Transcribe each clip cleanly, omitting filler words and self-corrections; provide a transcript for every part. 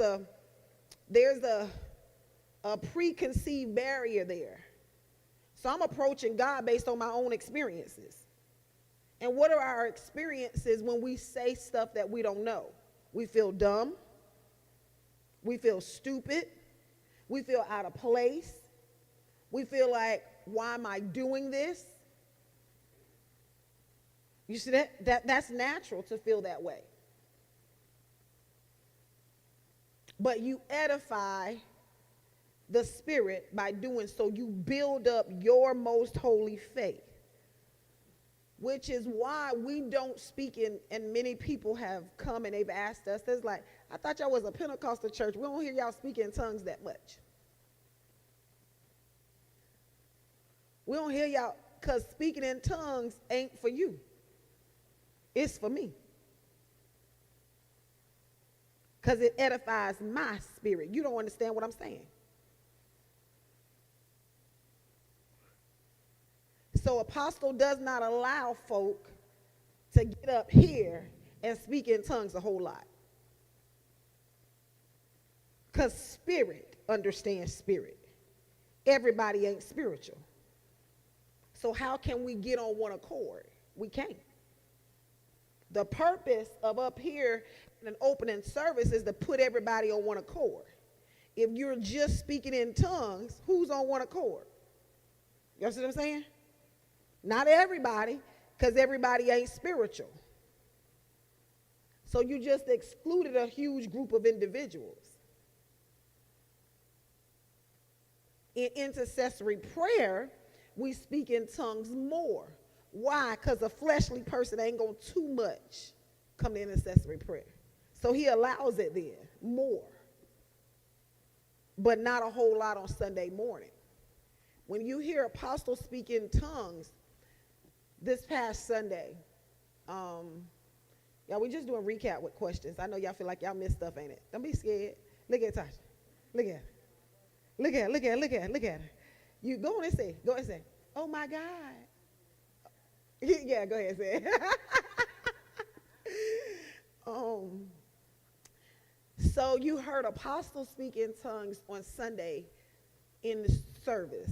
a, there's a preconceived barrier there. So I'm approaching God based on my own experiences. And what are our experiences when we say stuff that we don't know? We feel dumb. We feel stupid. We feel out of place. We feel like, why am I doing this? You see that's natural to feel that way. But you edify the spirit by doing so. You build up your most holy faith, which is why we don't speak in, and many people have come and they've asked us, there's like, I thought y'all was a Pentecostal church. We don't hear y'all speak in tongues that much. We don't hear y'all, because speaking in tongues ain't for you. It's for me. Because it edifies my spirit. You don't understand what I'm saying. So Apostle does not allow folk to get up here and speak in tongues a whole lot. Because spirit understands spirit. Everybody ain't spiritual. So how can we get on one accord? We can't. The purpose of up here in an opening service is to put everybody on one accord. If you're just speaking in tongues, who's on one accord? You see what I'm saying? Not everybody, because everybody ain't spiritual. So you just excluded a huge group of individuals. In intercessory prayer, we speak in tongues more. Why? Because a fleshly person ain't going to too much come to intercessory prayer. So he allows it then, more. But not a whole lot on Sunday morning. When you hear apostles speak in tongues, this past Sunday, y'all, we just doing recap with questions. I know y'all feel like y'all missed stuff, ain't it? Don't be scared. Look at Tasha. Look at her. Look at her, look at her, look at her, look at her. You go on and say, oh my God. Yeah, go ahead and say it. So you heard apostles speak in tongues on Sunday in the service.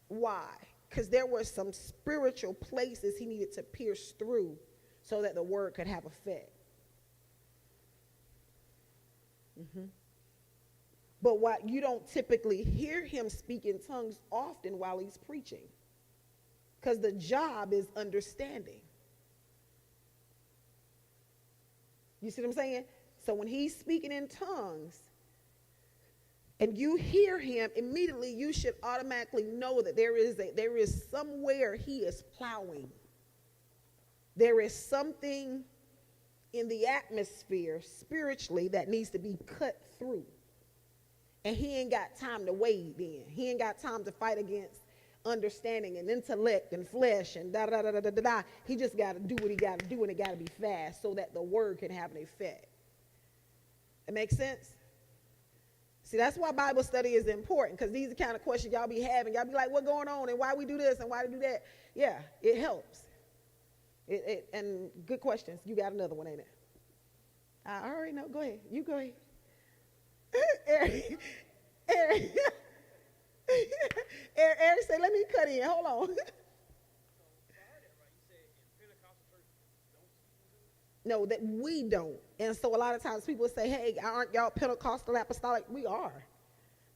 Why? Because there were some spiritual places he needed to pierce through so that the word could have effect. But what you don't typically hear him speak in tongues often while he's preaching, because the job is understanding. You see what I'm saying? So when he's speaking in tongues and you hear him, immediately you should automatically know that there is somewhere he is plowing. There is something in the atmosphere spiritually that needs to be cut through. And he ain't got time to wade in. He ain't got time to fight against understanding and intellect and flesh and da-da-da-da-da-da. He just got to do what he got to do, and it got to be fast so that the word can have an effect. It makes sense? See, that's why Bible study is important, because these are the kind of questions y'all be having. Y'all be like, what going on, and why we do this, and why we do that? Yeah, it helps. And good questions. You got another one, ain't it? I already know. Go ahead. You go ahead. Eric said, let me cut in. Hold on. No, that we don't. And so a lot of times people say, hey, aren't y'all Pentecostal apostolic? We are.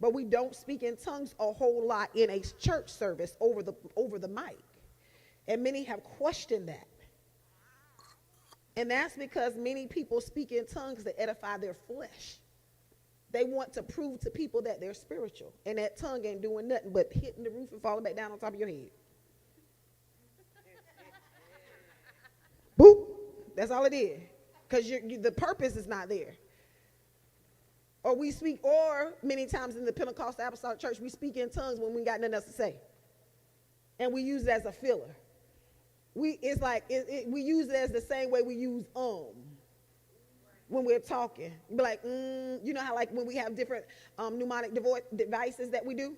But we don't speak in tongues a whole lot in a church service over the mic. And many have questioned that. And that's because many people speak in tongues to edify their flesh. They want to prove to people that they're spiritual. And that tongue ain't doing nothing but hitting the roof and falling back down on top of your head. Boop. That's all it is. Because the purpose is not there. Or we speak, or many times in the Pentecostal Apostolic Church, we speak in tongues when we got nothing else to say. And we use it as a filler. We use it as the same way we use when we're talking. Be like, you know how like when we have different mnemonic devices that we do?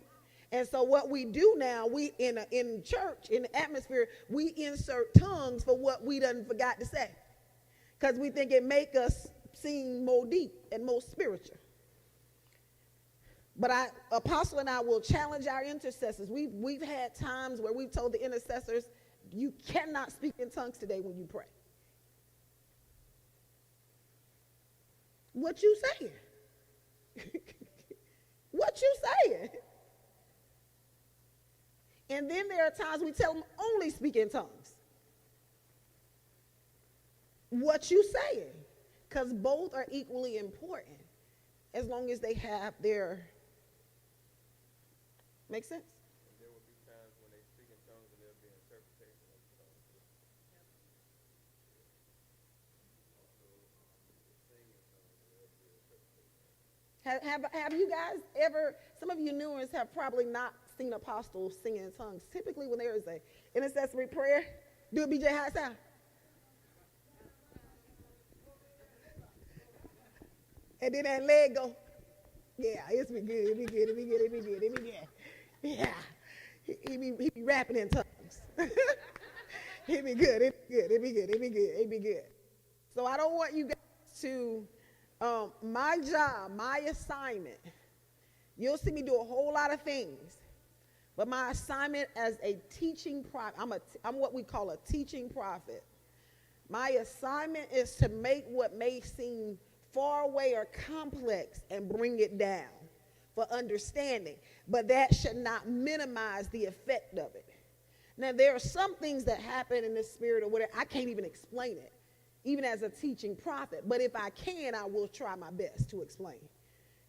And so what we do now, we in church, in the atmosphere, we insert tongues for what we done forgot to say. Because we think it make us seem more deep and more spiritual. But Apostle and I will challenge our intercessors. We've had times where we've told the intercessors, you cannot speak in tongues today when you pray. What you saying? What you saying? And then there are times we tell them only speak in tongues. What you saying? Because both are equally important as long as they have their, make sense? And there will be times when they speak in tongues and there'll be an interpretation of tongues. Have you guys ever, some of you new ones have probably not seen apostles singing in tongues. Typically when there is a intercessory prayer, do it BJ high sound. And then that leg go, yeah, it's be good, it be good, it be good, it be good, it be good. Yeah, he be rapping in tongues. It be good, it be good, it be good, it be good, it be good. So I don't want you guys to, my job, my assignment, you'll see me do a whole lot of things, but my assignment as a teaching prophet, I'm what we call a teaching prophet. My assignment is to make what may seem far away or complex and bring it down for understanding. But that should not minimize the effect of it. Now, there are some things that happen in the spirit or whatever, I can't even explain it, even as a teaching prophet. But if I can, I will try my best to explain.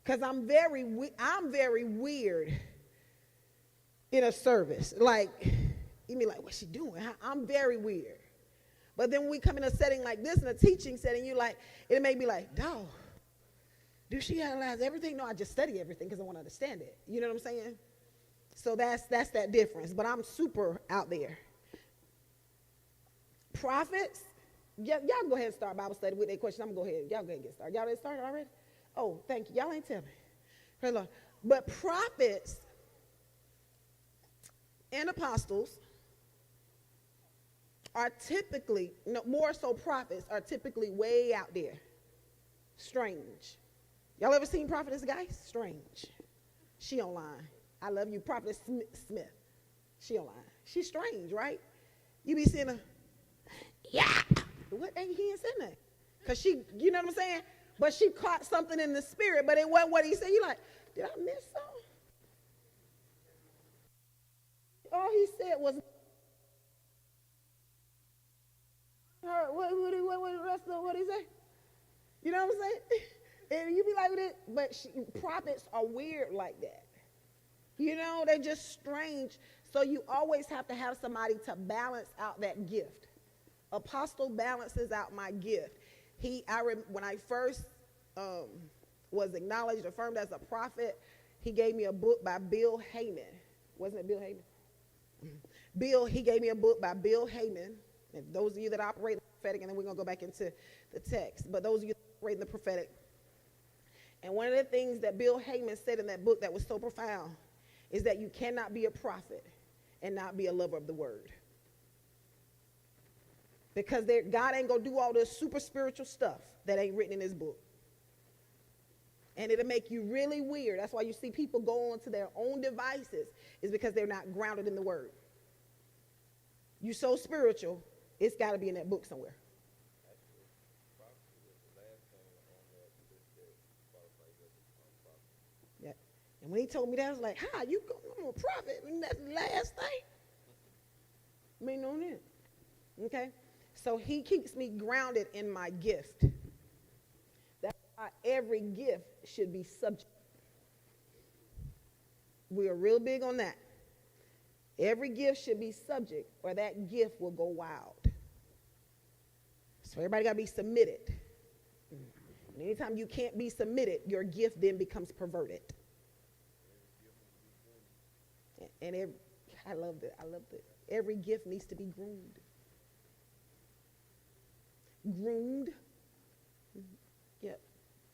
Because I'm very weird in a service. Like, you mean like, what's she doing? I'm very weird. But then when we come in a setting like this, in a teaching setting, it may be like, dog, do she analyze everything? No, I just study everything because I want to understand it. You know what I'm saying? So that's that difference. But I'm super out there. Prophets, y'all can go ahead and start Bible study with that question. I'm going to go ahead. Y'all go ahead and get started. Y'all ready to start already? Oh, thank you. Y'all ain't tell me. Praise the Lord. But prophets and apostles are typically, more so prophets, are typically way out there. Strange. Y'all ever seen Prophetess Guy? Strange. She online. I love you, Prophetess Smith. She online. She's strange, right? You be seeing her, yeah. What ain't he saying that? Because she, you know what I'm saying? But she caught something in the spirit, but it wasn't what he said. You like, did I miss something? All he said was, what he say? You know what I'm saying? And you be like, but prophets are weird like that. You know, they're just strange. So you always have to have somebody to balance out that gift. Apostle balances out my gift. When I first was acknowledged, affirmed as a prophet, he gave me a book by Bill Heyman. Wasn't it Bill Heyman? He gave me a book by Bill Heyman. And those of you that operate in the prophetic, and then we're going to go back into the text, but those of you that operate in the prophetic. And one of the things that Bill Heyman said in that book that was so profound is that you cannot be a prophet and not be a lover of the word. Because God ain't going to do all this super spiritual stuff that ain't written in his book. And it'll make you really weird. That's why you see people go on to their own devices, is because they're not grounded in the word. You so spiritual, it's got to be in that book somewhere. Actually, prophecy was the last thing on that list that qualifies as a prophet. Yeah. And when he told me that, I was like, how you going a prophet? And that's the last thing? Me know that. Okay? So he keeps me grounded in my gift. That's why every gift should be subject. We are real big on that. Every gift should be subject, or that gift will go wild. So everybody got to be submitted. And anytime you can't be submitted, your gift then becomes perverted. And I love that. Every gift needs to be groomed. Groomed. Yep.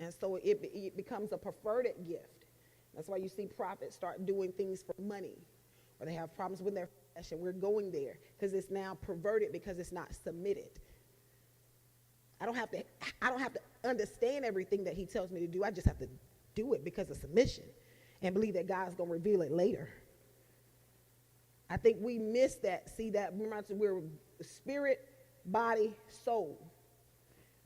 And so it becomes a perverted gift. That's why you see prophets start doing things for money, or they have problems with their flesh, and we're going there because it's now perverted because it's not submitted. I don't have to understand everything that he tells me to do. I just have to do it because of submission. and believe that God's going to reveal it later. I think we miss that. See that we're spirit, body, soul.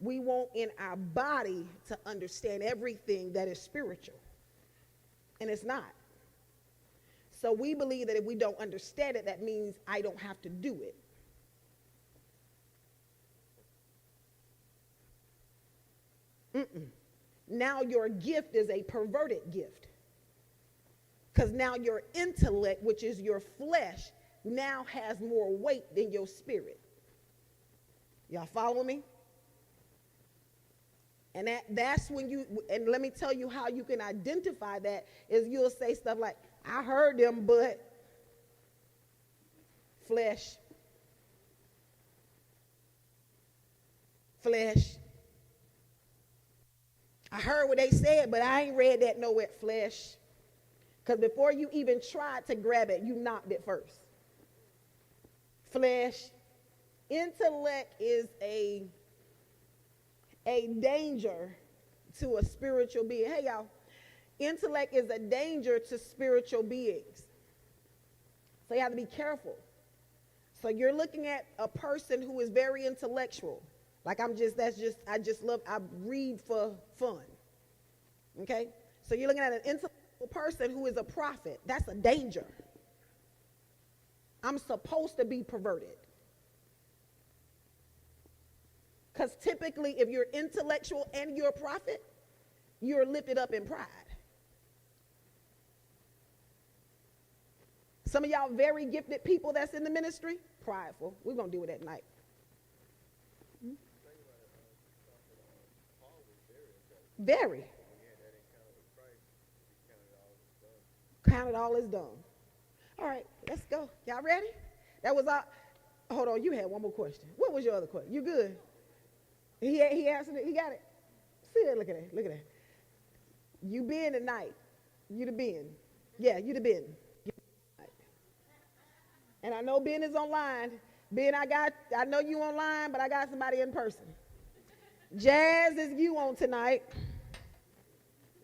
We want in our body to understand everything that is spiritual, and it's not. So we believe that if we don't understand it, that means I don't have to do it. Now your gift is a perverted gift. Because now your intellect, which is your flesh, now has more weight than your spirit. Y'all follow me? And that's when and let me tell you how you can identify that, is you'll say stuff like, I heard them, but flesh. I heard what they said, but I ain't read that nowhere. Flesh. Because before you even tried to grab it, you knocked it first. Flesh. Intellect is a danger to a spiritual being. Hey, y'all. Intellect is a danger to spiritual beings. So you have to be careful. So you're looking at a person who is very intellectual. Like I read for fun. Okay? So you're looking at an intellectual person who is a prophet. That's a danger. I'm supposed to be perverted. Because typically, if you're intellectual and you're a prophet, you're lifted up in pride. Some of y'all very gifted people that's in the ministry, prideful. We're going to deal with that tonight. Very. Counted all is done. All right, let's go. Y'all ready? That was all. Hold on, you had one more question. What was your other question? You good? He answered it. He got it. See that? Look at that. Look at that. You been tonight. You the Ben. Yeah, you the Ben. And I know Ben is online. Ben, I know you online, but I got somebody in person. Jazz is you on tonight.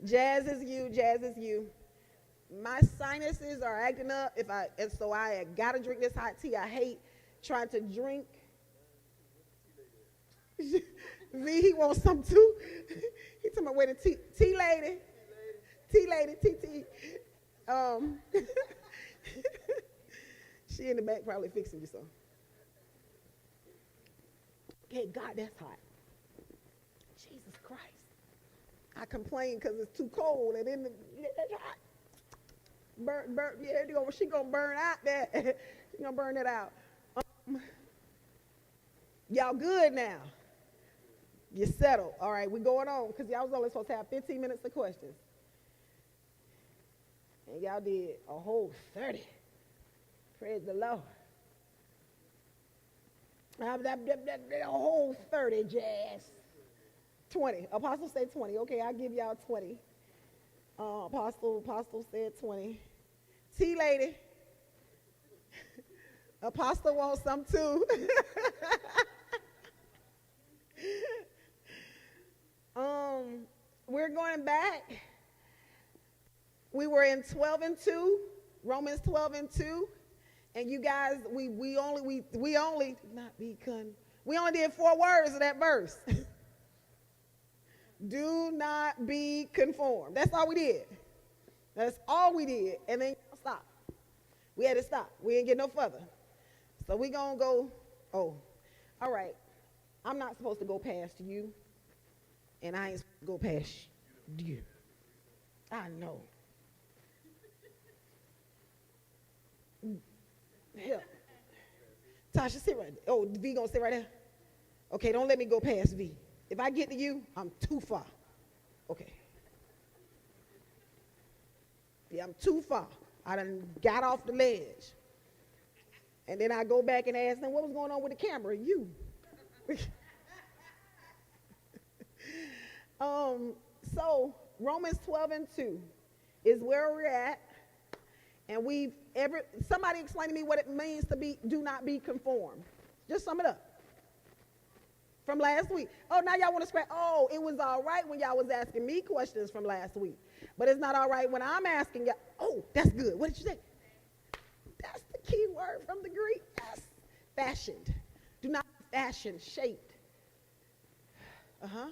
Jazz is you. My sinuses are acting up, and so I gotta drink this hot tea. I hate trying to drink. V, he wants some too. He talking about where the tea lady. TT. She in the back probably fixing you some. Okay, God, that's hot. Jesus Christ. I complain because it's too cold, and then it's hot. She gonna burn out that. She gonna burn it out. Y'all good now? You settled. All right, we going on because y'all was only supposed to have 15 minutes of questions. And y'all did a whole 30. Praise the Lord. A whole 30, Jazz. 20. Apostle said 20. Okay, I'll give y'all 20. Apostle said 20. Tea lady. Apostle wants some too. We're going back. We were in 12:2, Romans 12:2, and you guys, we only did 4 words of that verse. Do not be conformed. That's all we did. That's all we did, and then stop. We had to stop. We didn't get no further. So we gonna go. Oh, all right. I'm not supposed to go past you, and I ain't supposed to go past you. I know. Here. Tasha, sit right there. Oh, V gonna sit right there? Okay, don't let me go past V. If I get to you, I'm too far. Okay. Yeah, I'm too far. I done got off the ledge. And then I go back and ask them, what was going on with the camera? You. So Romans 12:2 is where we're at. And somebody explain to me what it means to do not be conformed. Just sum it up. From last week. Oh, now y'all want to scratch. Oh, it was all right when y'all was asking me questions from last week. But it's not all right when I'm asking y'all. Oh, that's good. What did you say? That's the key word from the Greek. Yes. Fashioned. Do not be fashioned, shaped. Uh-huh.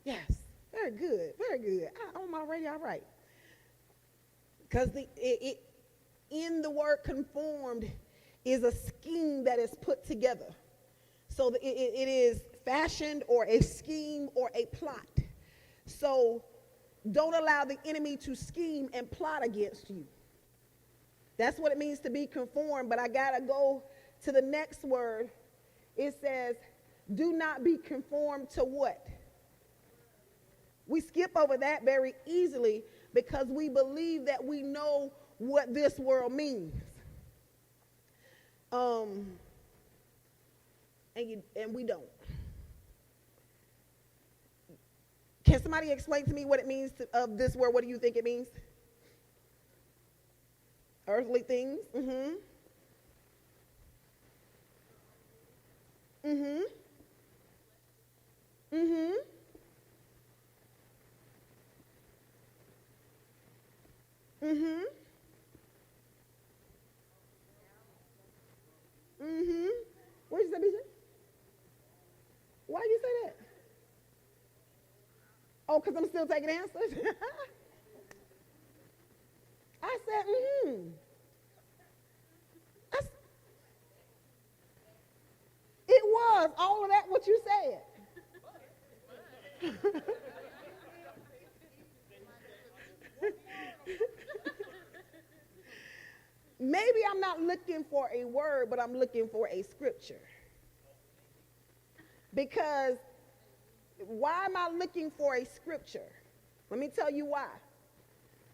Yes. Very good. Very good. I'm already all right. Because in the word conformed is a scheme that is put together. So it is fashioned or a scheme or a plot. So don't allow the enemy to scheme and plot against you. That's what it means to be conformed. But I got to go to the next word. It says, do not be conformed to what? We skip over that very easily because we believe that we know what this world means. And we don't. Can somebody explain to me what it means of this word? What do you think it means? Earthly things. Mm-hmm. Mm-hmm. Mm-hmm. Mm-hmm. Mm-hmm. What did you say, BJ? Why you say that? Oh, because I'm still taking answers? I said, mm-hmm. It was all of that what you said. Maybe I'm not looking for a word, but I'm looking for a scripture. Because why am I looking for a scripture? Let me tell you why.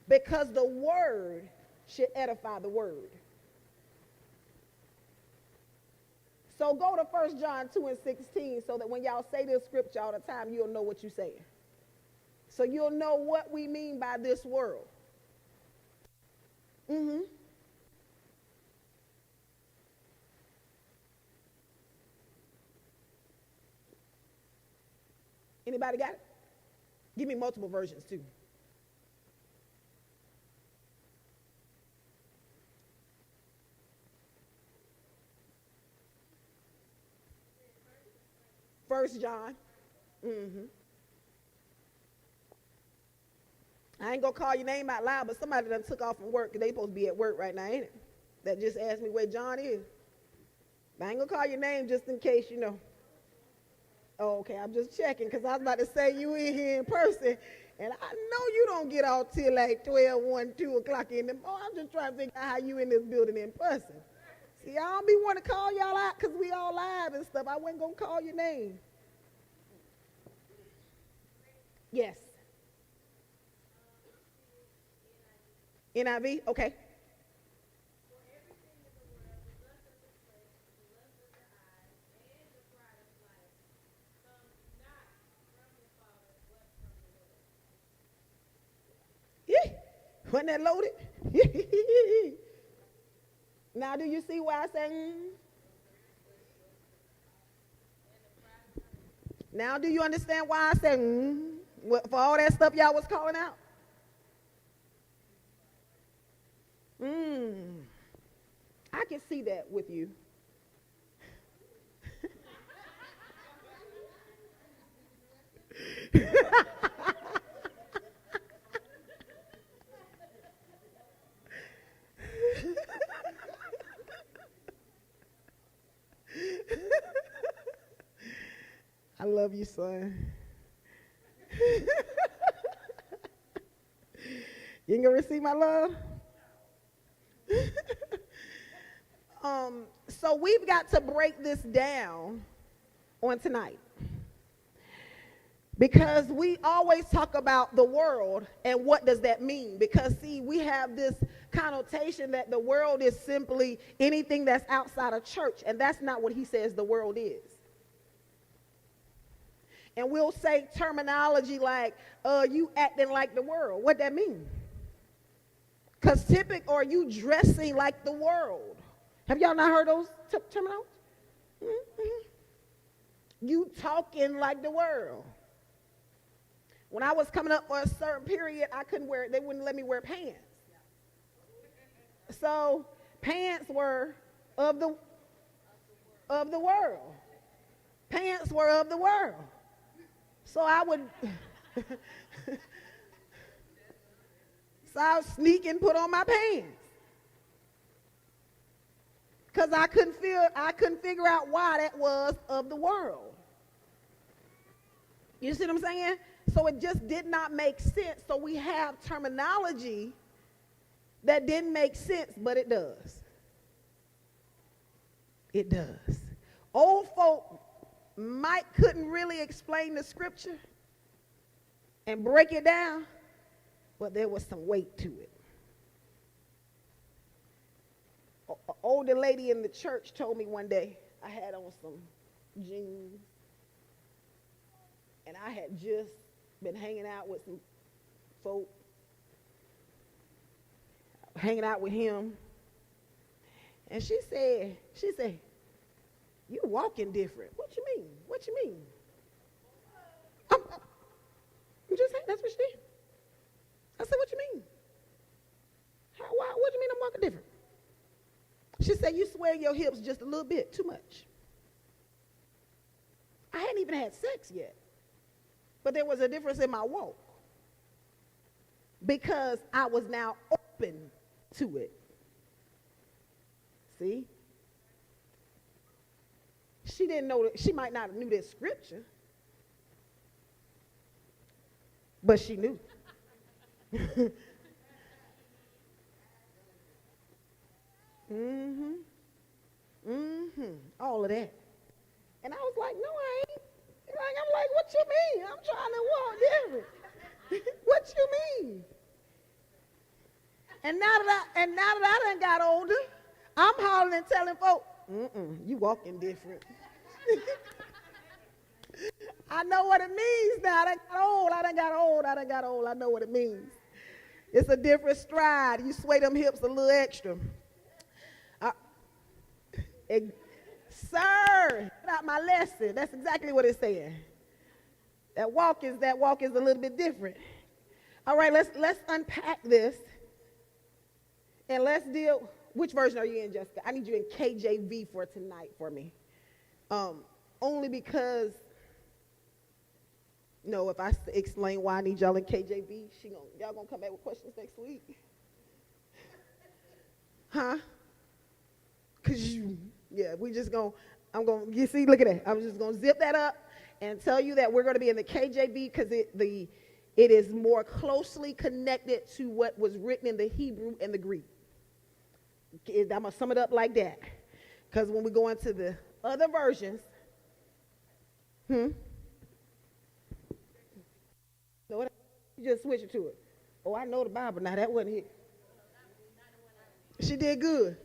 Because the word should edify the word. So go to 1 John 2 and 16 so that when y'all say this scripture all the time, you'll know what you're saying. So you'll know what we mean by this world. Mm-hmm. Anybody got it? Give me multiple versions too. First John. Mm-hmm. I ain't gonna call your name out loud, but somebody done took off from work because they supposed to be at work right now, ain't it? That just asked me where John is. But I ain't gonna call your name just in case, you know. Oh, okay, I'm just checking because I was about to say you in here in person, and I know you don't get out till like 12, 1, 2 o'clock in the morning. I'm just trying to figure out how you in this building in person. See, I don't be want to call y'all out because we all live and stuff. I wasn't gonna call your name. Yes. NIV? Okay. Yeah. Wasn't that loaded? Now, do you see why I said, Now, do you understand why I said, for all that stuff y'all was calling out? I can see that with you. I love you, son. You ain't gonna receive my love? So we've got to break this down on tonight. Because we always talk about the world and what does that mean? Because see, we have this connotation that the world is simply anything that's outside of church, and that's not what he says the world is. And we'll say terminology like, you acting like the world. What that mean? Because typically, are you dressing like the world? Have y'all not heard those terminology? Mm-hmm. You talking like the world. When I was coming up for a certain period, I couldn't wear, they wouldn't let me wear pants. So pants were of the world. Pants were of the world. So I would sneak and put on my pants. Because I couldn't figure out why that was of the world. You see what I'm saying? So it just did not make sense. So we have terminology that didn't make sense, but it does. It does. Old folk couldn't really explain the scripture and break it down, but there was some weight to it. An older lady in the church told me one day, I had on some jeans, and I had just been hanging out with some folk, hanging out with him, and she said, you walking different. What you mean? What you mean? I'm just saying, that's what she did. I said, what you mean? What do you mean I'm walking different? She said, you sway your hips just a little bit, too much. I hadn't even had sex yet. But there was a difference in my walk. Because I was now open to it. See? She didn't know that, she might not have knew that scripture. But she knew. All of that. And I was like, no, I ain't. I'm like, what you mean? I'm trying to walk different. What you mean? And now that I done got older, I'm hollering and telling folks, you walking different. I know what it means now. I done got old. I know what it means. It's a different stride. You sway them hips a little extra. Sir, not my lesson. That's exactly what it's saying. That walk is a little bit different. All right, let's unpack this. And let's deal. Which version are you in, Jessica? I need you in KJV for tonight for me. Only because, no, if I explain why I need y'all in KJV, y'all gonna come back with questions next week. Huh? You see, look at that. I'm just gonna zip that up and tell you that we're gonna be in the KJV because it is more closely connected to what was written in the Hebrew and the Greek. I'm gonna sum it up like that. Because when we go into the other versions, no, you just switch it to it. Oh, I know the Bible now. That wasn't it. She did good.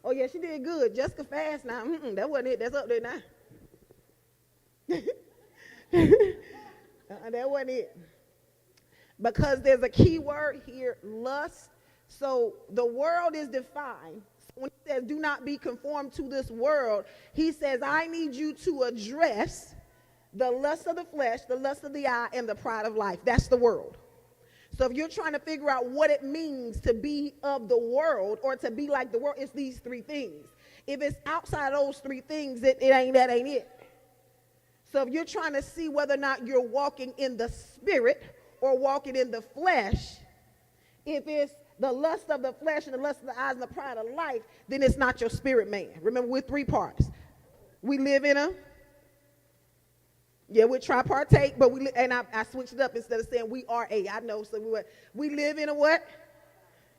Oh, yeah, she did good. Jessica fast now. That wasn't it. That's up there now. That wasn't it. Because there's a key word here, lust. So the world is defined. So when he says, do not be conformed to this world, he says, I need you to address the lust of the flesh, the lust of the eye, and the pride of life. That's the world. So if you're trying to figure out what it means to be of the world or to be like the world, it's these three things. If it's outside those three things, that ain't it. So if you're trying to see whether or not you're walking in the spirit or walking in the flesh, if it's the lust of the flesh and the lust of the eyes and the pride of life, then it's not your spirit man. Remember, we're three parts. We live in we're tripartite, but I switched it up instead of saying we are I know, so we live in a what?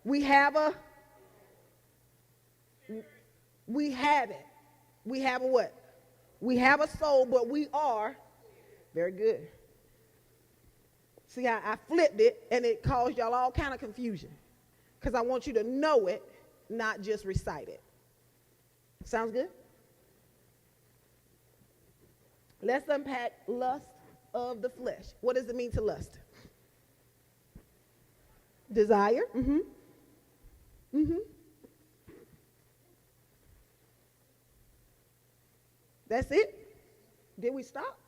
We have it. We have a what? We have a soul, but we are, very good. See how I flipped it, and it caused y'all all kind of confusion. Because I want you to know it, not just recite it. Sounds good? Let's unpack lust of the flesh. What does it mean to lust? Desire. That's it. Did we stop?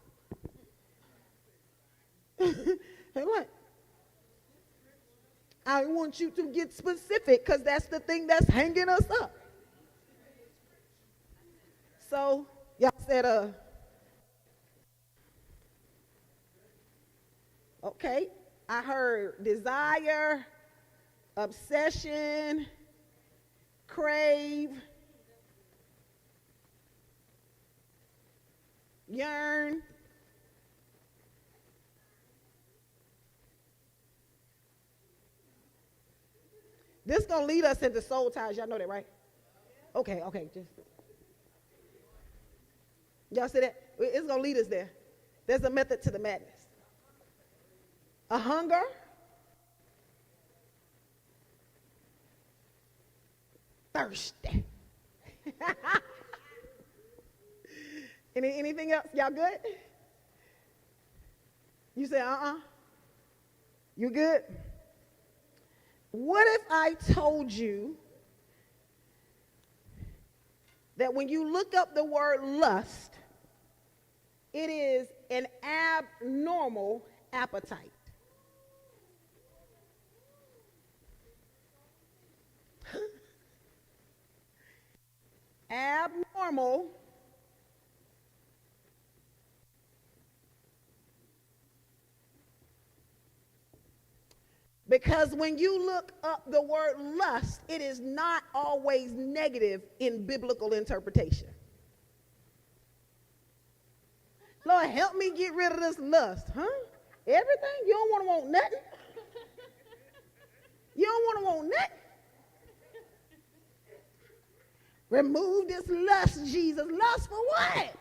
Hey, what? I want you to get specific because that's the thing that's hanging us up. So, y'all said, okay, I heard desire, obsession, crave, yearn. This gonna lead us into soul ties. Y'all know that, right? Okay, just y'all see that? It's gonna lead us there. There's a method to the madness. A hunger, thirsty. Anything else? Y'all good? You say, You good? What if I told you that when you look up the word lust, it is an abnormal appetite? Abnormal because when you look up the word lust, it is not always negative in biblical interpretation. Lord, help me get rid of this lust, huh? Everything? You don't want nothing? You don't want nothing? Remove this lust, Jesus. Lust for what?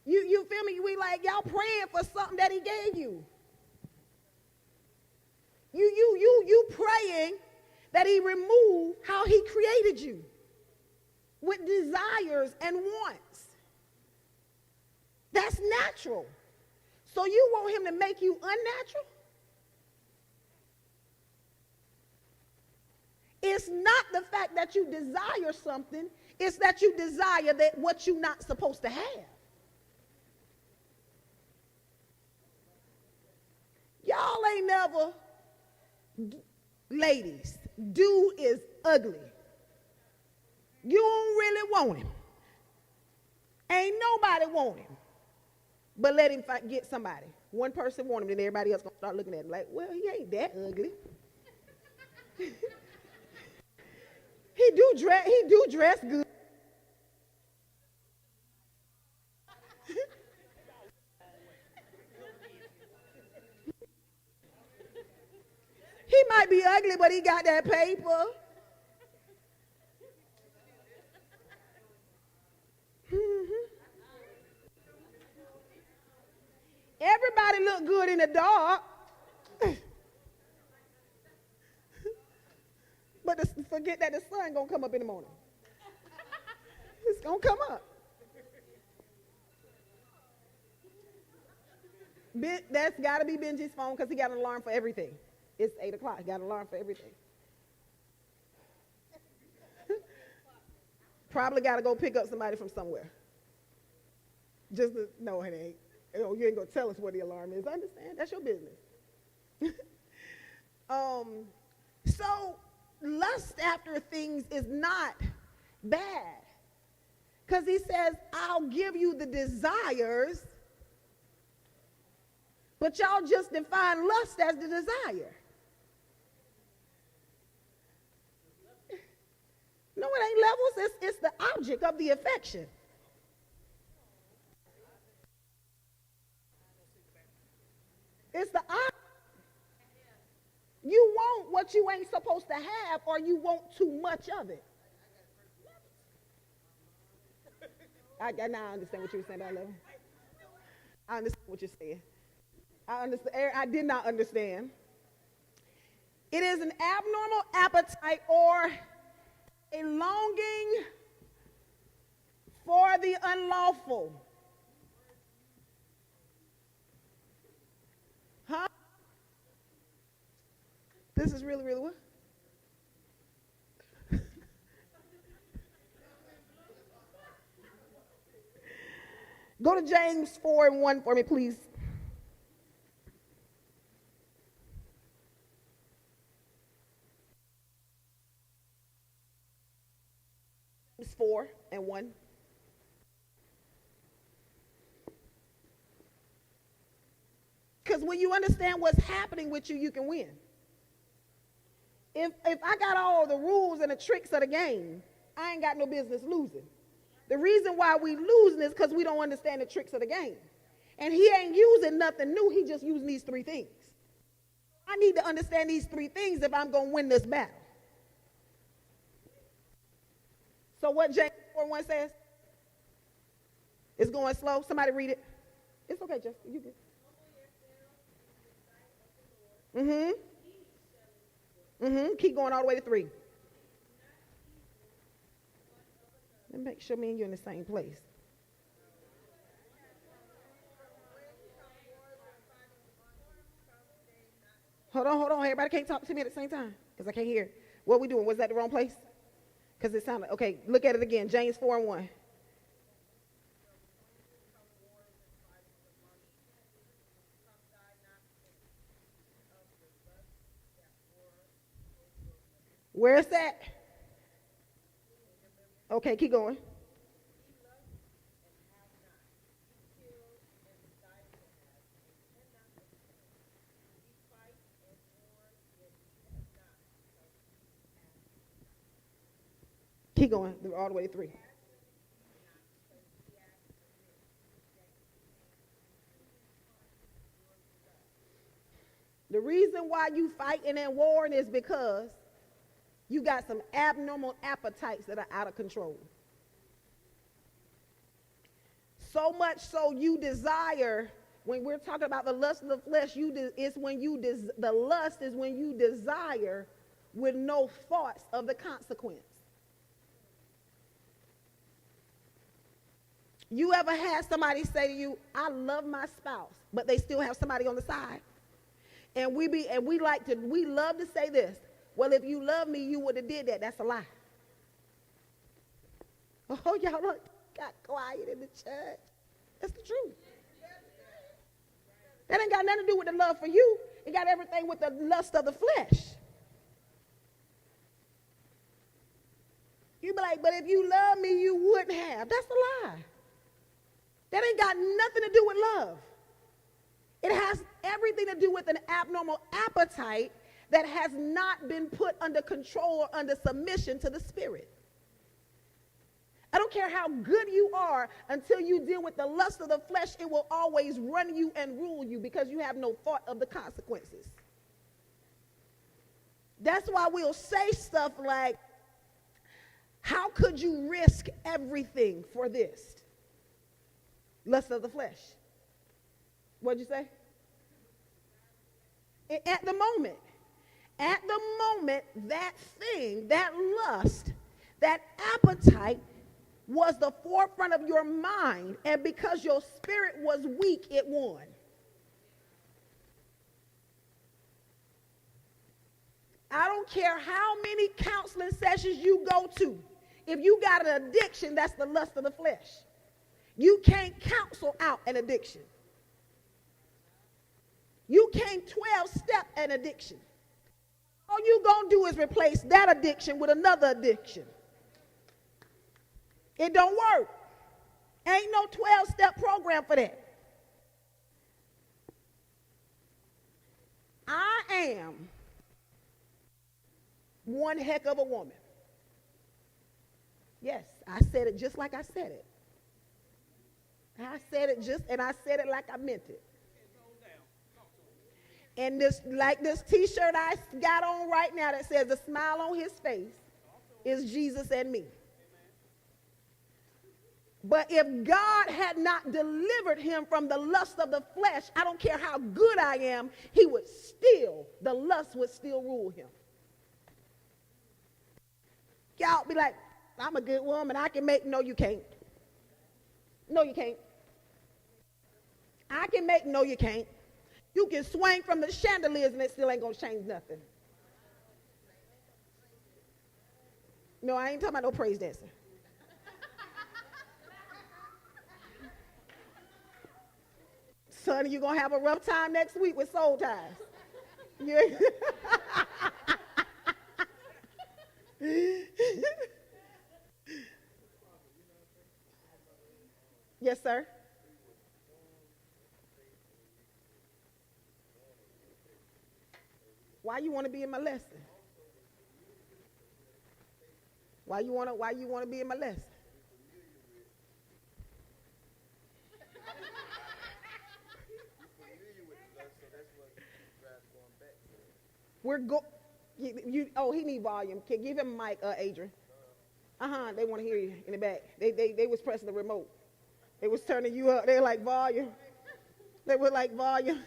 You feel me? We like, y'all praying for something that he gave you. You praying that he remove how he created you with desires and wants. That's natural. So you want him to make you unnatural? It's not the fact that you desire something, it's that you desire that what you're not supposed to have. Y'all ain't never, ladies, dude is ugly. You don't really want him. Ain't nobody want him. But let him get somebody. One person want him, then everybody else gonna start looking at him like, well, he ain't that ugly. He do dress good. He might be ugly, but he got that paper. Everybody look good in the dark. But forget that the sun gonna come up in the morning. It's gonna come up. That's gotta be Benji's phone because he got an alarm for everything. It's 8 o'clock. He got an alarm for everything. Probably gotta go pick up somebody from somewhere. No, it ain't. You ain't gonna tell us what the alarm is. I understand. That's your business. So lust after things is not bad. Because he says, I'll give you the desires, but y'all just define lust as the desire. No, it ain't levels. It's the object of the affection. It's the object. You want what you ain't supposed to have, or you want too much of it. Now I understand what you were saying about love. I understand what you're saying. I did not understand. It is an abnormal appetite or a longing for the unlawful. Huh? This is really, really what? Go to James 4:1 for me, please. James 4:1. Because when you understand what's happening with you, you can win. If I got all the rules and the tricks of the game, I ain't got no business losing. The reason why we losing is because we don't understand the tricks of the game. And he ain't using nothing new. He just using these three things. I need to understand these three things if I'm going to win this battle. So what James 4:1 says? It's going slow. Somebody read it. It's okay, Justin. You good. Keep going all the way to 3. Let me make sure me and you in the same place. Hold on. Everybody can't talk to me at the same time because I can't hear. What we doing? Was that the wrong place? Because it sounded, okay, look at it again. James 4:1. Where's that? Okay, keep going. Keep going all the way to 3. The reason why you fighting and warring is because you got some abnormal appetites that are out of control. So much so you desire, when we're talking about the lust of the flesh, the lust is when you desire with no thoughts of the consequence. You ever had somebody say to you, I love my spouse, but they still have somebody on the side? And we love to say this. Well, if you love me, you would have did that. That's a lie. Oh, y'all got quiet in the church. That's the truth. That ain't got nothing to do with the love for you. It got everything with the lust of the flesh. You be like, but if you love me, you wouldn't have. That's a lie. That ain't got nothing to do with love. It has everything to do with an abnormal appetite that has not been put under control or under submission to the Spirit. I don't care how good you are, until you deal with the lust of the flesh, it will always run you and rule you because you have no thought of the consequences. That's why we'll say stuff like, how could you risk everything for this? Lust of the flesh. What'd you say? At the moment, that thing, that lust, that appetite was the forefront of your mind, and because your spirit was weak, it won. I don't care how many counseling sessions you go to. If you got an addiction, that's the lust of the flesh. You can't counsel out an addiction. You can't 12-step an addiction. All you gonna do is replace that addiction with another addiction. It don't work. Ain't no 12-step program for that. I am one heck of a woman. Yes, I said it just like I said it. I said it like I meant it. And this t-shirt I got on right now that says the smile on his face is Jesus and me. But if God had not delivered him from the lust of the flesh, I don't care how good I am, the lust would still rule him. Y'all be like, I'm a good woman. No, you can't. No, you can't. No, you can't. You can swing from the chandeliers and it still ain't going to change nothing. No, I ain't talking about no praise dancing. Son, you're going to have a rough time next week with soul ties. Yeah. Yes, sir. Why you want to be in my lesson? Why you want to be in my lesson? We're go. He need volume. Can give him a mic, Adrian. They want to hear you in the back. They was pressing the remote. They was turning you up. They like volume. They were like volume.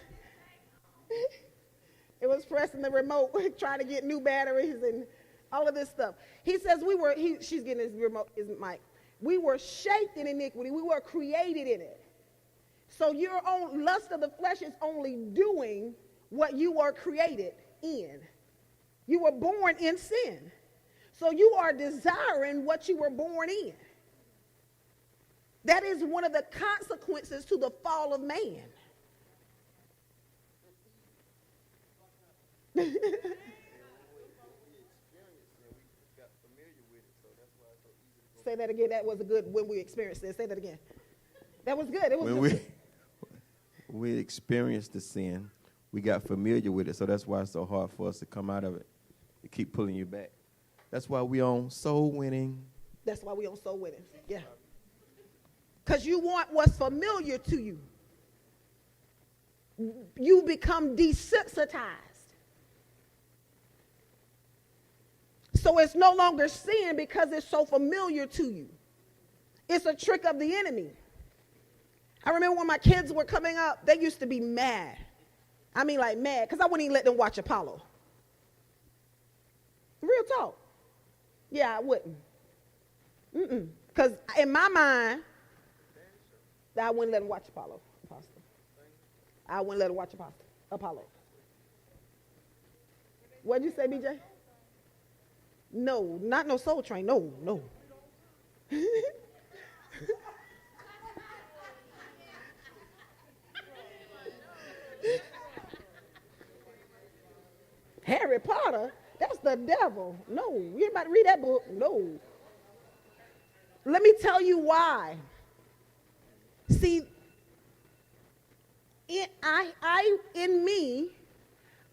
It was pressing the remote, trying to get new batteries and all of this stuff. He says she's getting his remote, his mic. We were shaped in iniquity. We were created in it. So your own lust of the flesh is only doing what you were created in. You were born in sin. So you are desiring what you were born in. That is one of the consequences to the fall of man. Say that again. That was a good when we experienced it. Say that again. That was good. It was when we experienced the sin, we got familiar with it. So that's why it's so hard for us to come out of it. To keep pulling you back. That's why we on soul winning. That's why we on soul winning. Yeah. Because you want what's familiar to you. You become desensitized. So it's no longer sin because it's so familiar to you. It's a trick of the enemy. I remember when my kids were coming up, they used to be mad. I mean like mad because I wouldn't even let them watch Apollo. Real talk. Yeah, I wouldn't. Because in my mind, I wouldn't let them watch Apostle. I wouldn't let them watch Apollo. What'd you say, BJ? No, not no Soul Train. No. Harry Potter? That's the devil. No, you ain't about to read that book. No. Let me tell you why. See, in me,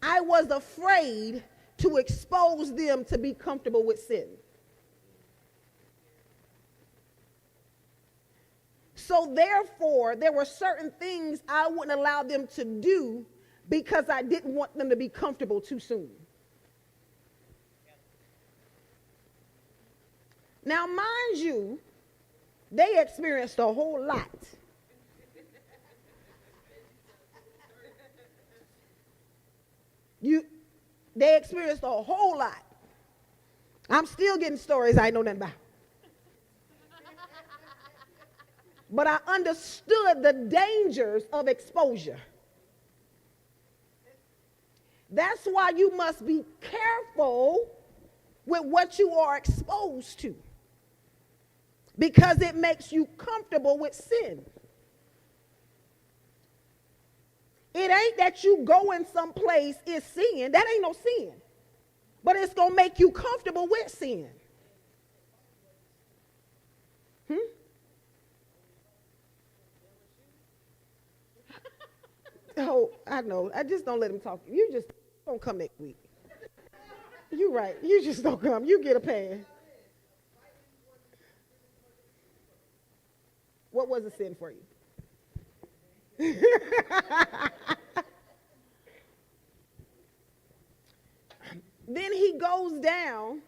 I was afraid to expose them to be comfortable with sin. So therefore, there were certain things I wouldn't allow them to do because I didn't want them to be comfortable too soon. Now, mind you, they experienced a whole lot. They experienced a whole lot. I'm still getting stories I know nothing about. But I understood the dangers of exposure. That's why you must be careful with what you are exposed to. Because it makes you comfortable with sin. It ain't that you going someplace is sin. That ain't no sin. But it's going to make you comfortable with sin. Oh, I know. I just don't let him talk. You just don't come next week. You're right. You just don't come. You get a pass. What was a sin for you? Then he goes down,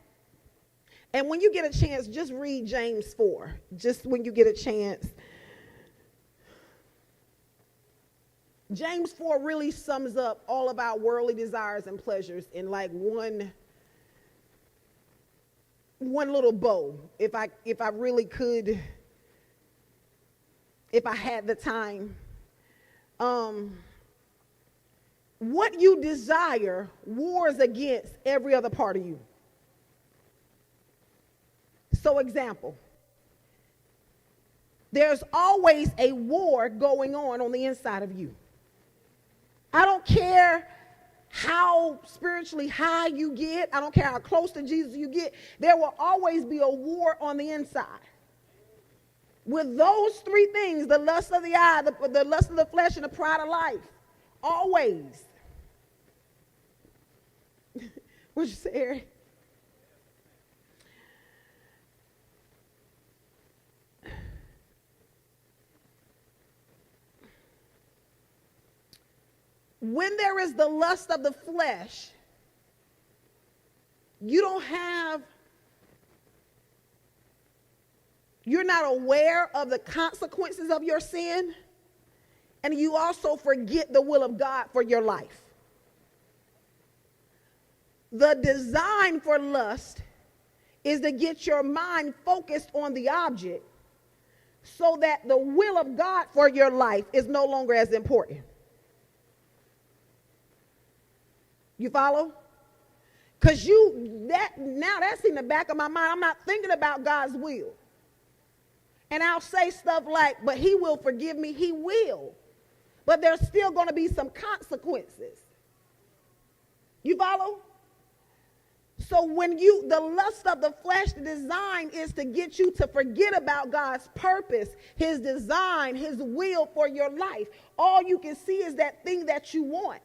and when you get a chance, just read James 4. Just when you get a chance. James 4 really sums up all of our worldly desires and pleasures in like one little bow. If I really could, if I had the time. What you desire wars against every other part of you. So example, there's always a war going on the inside of you. I don't care how spiritually high you get. I don't care how close to Jesus you get. There will always be a war on the inside. With those three things, the lust of the eye, the lust of the flesh, and the pride of life, always. What'd you say, Eric? When there is the lust of the flesh, you're not aware of the consequences of your sin, and you also forget the will of God for your life. The design for lust is to get your mind focused on the object so that the will of God for your life is no longer as important. You follow? Because that's in the back of my mind. I'm not thinking about God's will. And I'll say stuff like, but he will forgive me. He will. But there's still going to be some consequences. You follow? So when the lust of the flesh, the design is to get you to forget about God's purpose, his design, his will for your life. All you can see is that thing that you want.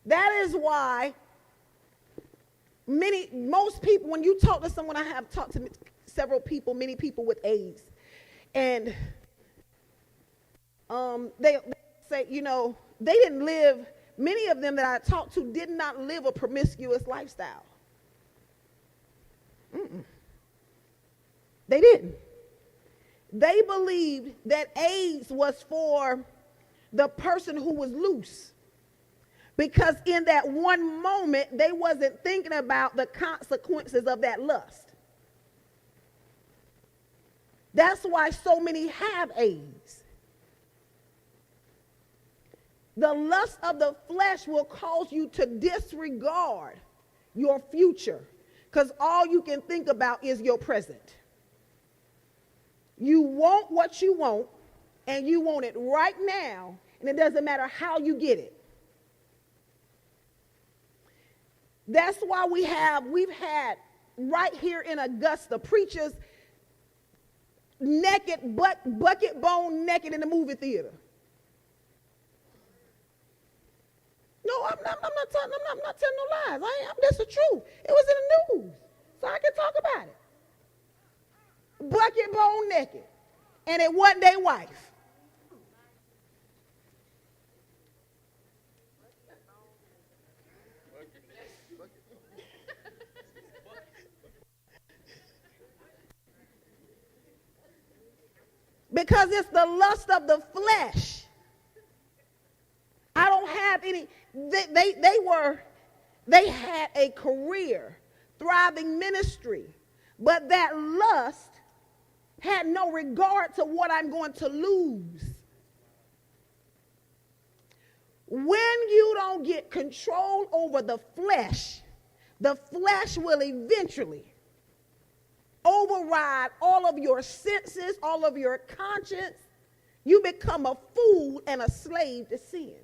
That is why most people, when you talk to someone, I have talked to several people, many people with AIDS, and they say, they didn't live, many of them that I talked to did not live a promiscuous lifestyle. They didn't. They believed that AIDS was for the person who was loose. Because in that one moment, they wasn't thinking about the consequences of that lust. That's why so many have AIDS. The lust of the flesh will cause you to disregard your future because all you can think about is your present. You want what you want, and you want it right now, and it doesn't matter how you get it. That's why we've had right here in Augusta preachers naked, bucket bone naked in the movie theater. No, I'm not telling no lies. That's the truth. It was in the news, so I can talk about it. Bucket bone naked, and it wasn't their wife. Because it's the lust of the flesh. I don't have any, they had a career, thriving ministry, but that lust had no regard to what I'm going to lose. When you don't get control over the flesh will eventually override all of your senses, all of your conscience. You become a fool and a slave to sin.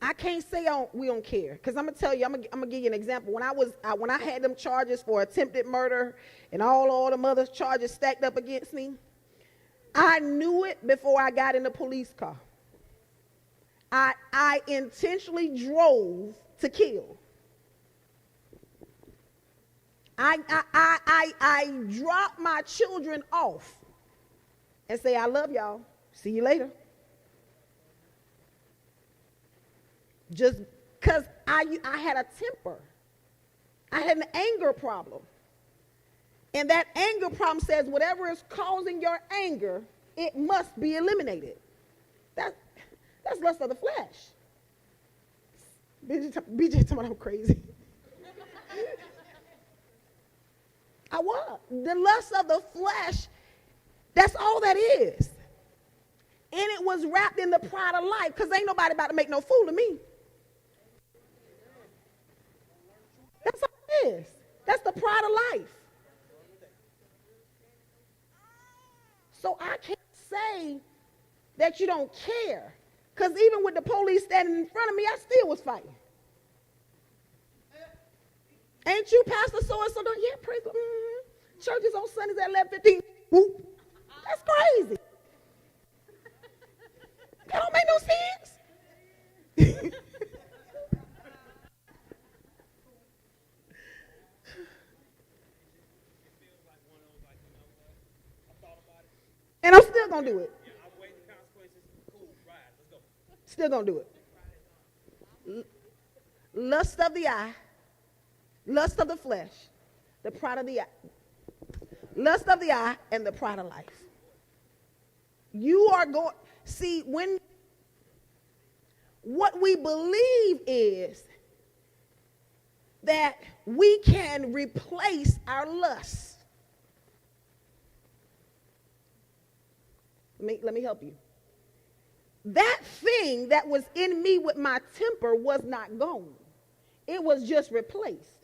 I can't say we don't care, because I'm gonna tell you, I'm gonna give you an example. When I had them charges for attempted murder and all the other charges stacked up against me, I knew it before I got in the police car. I intentionally drove to kill. I dropped my children off and say, I love y'all. See you later. Just because I had a temper. I had an anger problem. And that anger problem says whatever is causing your anger, it must be eliminated. That's lust of the flesh. BJ told me I'm crazy. I was. The lust of the flesh, that's all that is. And it was wrapped in the pride of life, because ain't nobody about to make no fool of me. That's all it is. That's the pride of life. So I can't say that you don't care, because even with the police standing in front of me, I still was fighting. Ain't you Pastor so-and-so? Yeah, praise God. Mm-hmm. Churches on Sundays at 11:15. Whoop. That's crazy. That don't make no sense. And I'm still going to do it. Still going to do it. Lust of the eye, lust of the flesh, the pride of the eye. Lust of the eye and the pride of life. You are going, see, when what we believe is that we can replace our lust. Let me help you. That thing that was in me with my temper was not gone. It was just replaced.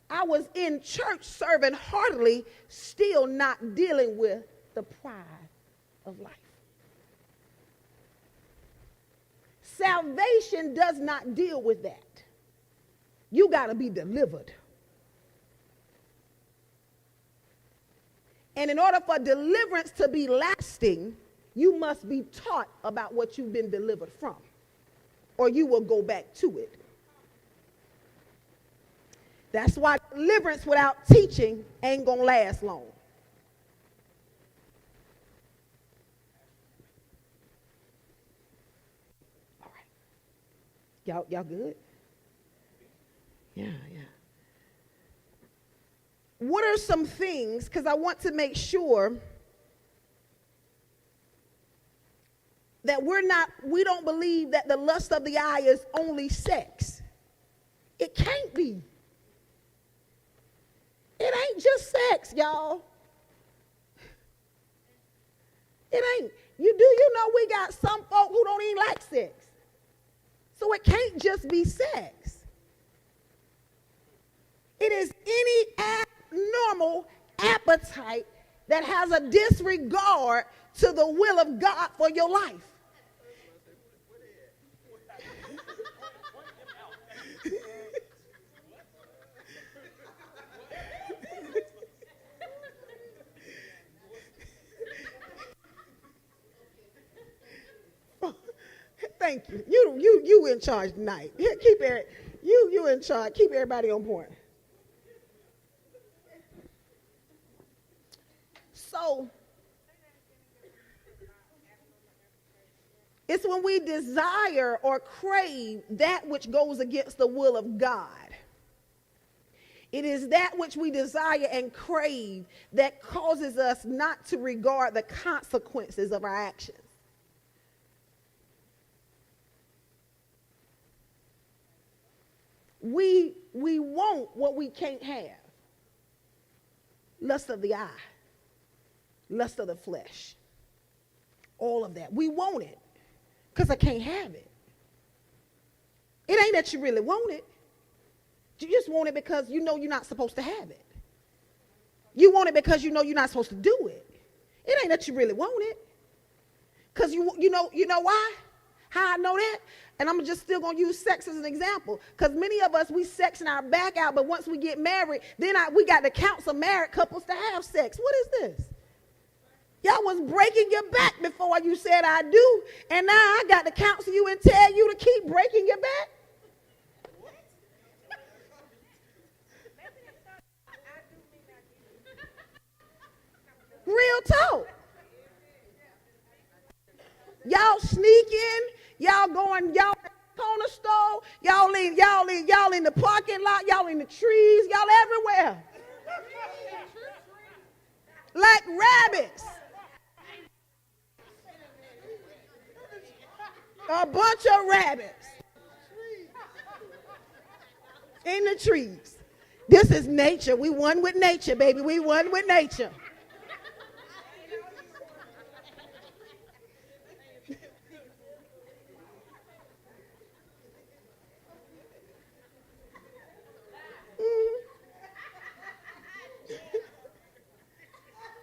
I was in church serving heartily, still not dealing with the pride of life. Salvation does not deal with that. You got to be delivered. And in order for deliverance to be lasting, you must be taught about what you've been delivered from, or you will go back to it. That's why deliverance without teaching ain't going to last long. All right. Y'all good? Yeah. What are some things, because I want to make sure that we don't believe that the lust of the eye is only sex. It can't be. It ain't just sex, y'all. It ain't. You know we got some folk who don't even like sex. So it can't just be sex. It is any abnormal appetite that has a disregard to the will of God for your life. Thank you. You in charge tonight. Keep you in charge. Keep everybody on point. So it's when we desire or crave that which goes against the will of God. It is that which we desire and crave that causes us not to regard the consequences of our actions. We want what we can't have. Lust of the eye, lust of the flesh, all of that. We want it because I can't have it. It ain't that you really want it. You just want it because you know you're not supposed to have it. You want it because you know you're not supposed to do it. It ain't that you really want it. Because you know why? How I know that? And I'm just still going to use sex as an example. Because many of us, we sexing our back out, but once we get married, then we got to counsel married couples to have sex. What is this? Y'all was breaking your back before you said I do, and now I got to counsel you and tell you to keep breaking your back? Real talk. Y'all sneaking, y'all in the corner store, y'all y'all in the parking lot, y'all in the trees, y'all everywhere. Like rabbits. A bunch of rabbits in the trees. This is nature. We one with nature, baby. We one with nature.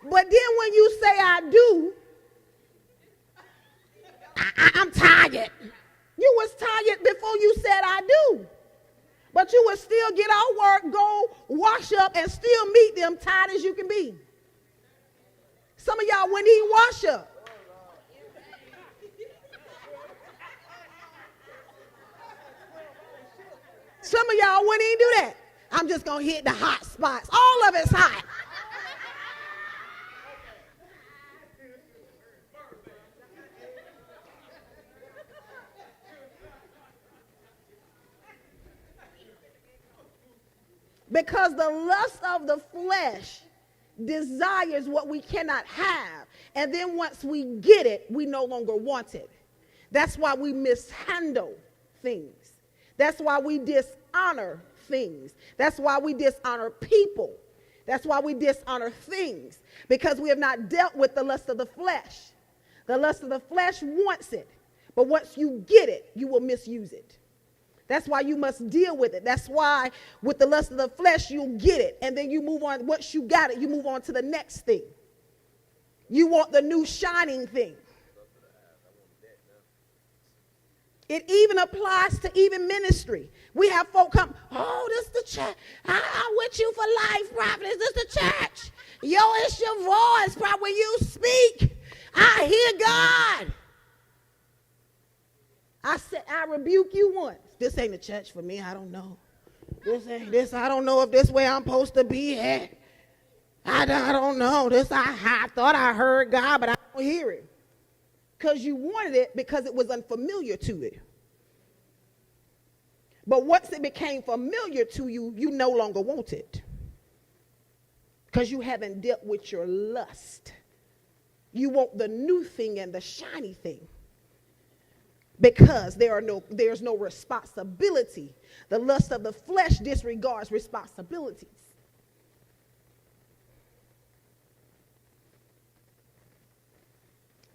But then when you say I do, I'm tired. You was tired before you said I do. But you would still get out work, go wash up, and still meet them tired as you can be. Some of y'all wouldn't even wash up. Some of y'all wouldn't even do that. I'm just going to hit the hot spots. All of it's hot. Because the lust of the flesh desires what we cannot have. And then once we get it, we no longer want it. That's why we mishandle things. That's why we dishonor things. That's why we dishonor people. That's why we dishonor things. Because we have not dealt with the lust of the flesh. The lust of the flesh wants it. But once you get it, you will misuse it. That's why you must deal with it. That's why with the lust of the flesh, you'll get it. And then you move on. Once you got it, you move on to the next thing. You want the new shining thing. It even applies to even ministry. We have folk come, oh, this is the church. I'm with you for life, prophet. Is this the church? Yo, it's your voice, prophet. When you speak, I hear God. I said, I rebuke you once. This ain't the church for me. I don't know. This ain't this. I don't know if this way I'm supposed to be at. I don't know. I thought I heard God, but I don't hear it. Because you wanted it because it was unfamiliar to it. But once it became familiar to you, you no longer want it. Because you haven't dealt with your lust. You want the new thing and the shiny thing. Because there's no responsibility. The lust of the flesh disregards responsibilities.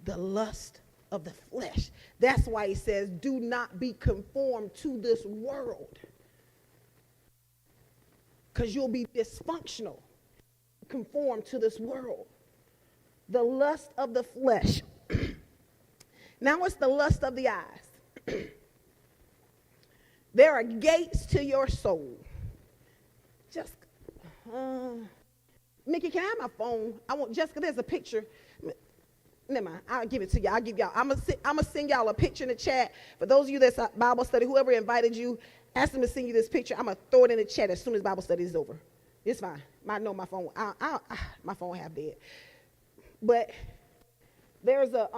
The lust of the flesh. That's why he says, do not be conformed to this world. Because you'll be dysfunctional. Conform to this world. The lust of the flesh. Now it's the lust of the eyes. There are gates to your soul. Just, Mickey, can I have my phone? I want Jessica. There's a picture. Never mind. I'll give it to y'all. I'll give y'all. I'm gonna send y'all a picture in the chat. For those of you that's at Bible study, whoever invited you, ask them to send you this picture. I'm gonna throw it in the chat as soon as Bible study is over. It's fine. I know my phone. My phone half dead. But there's a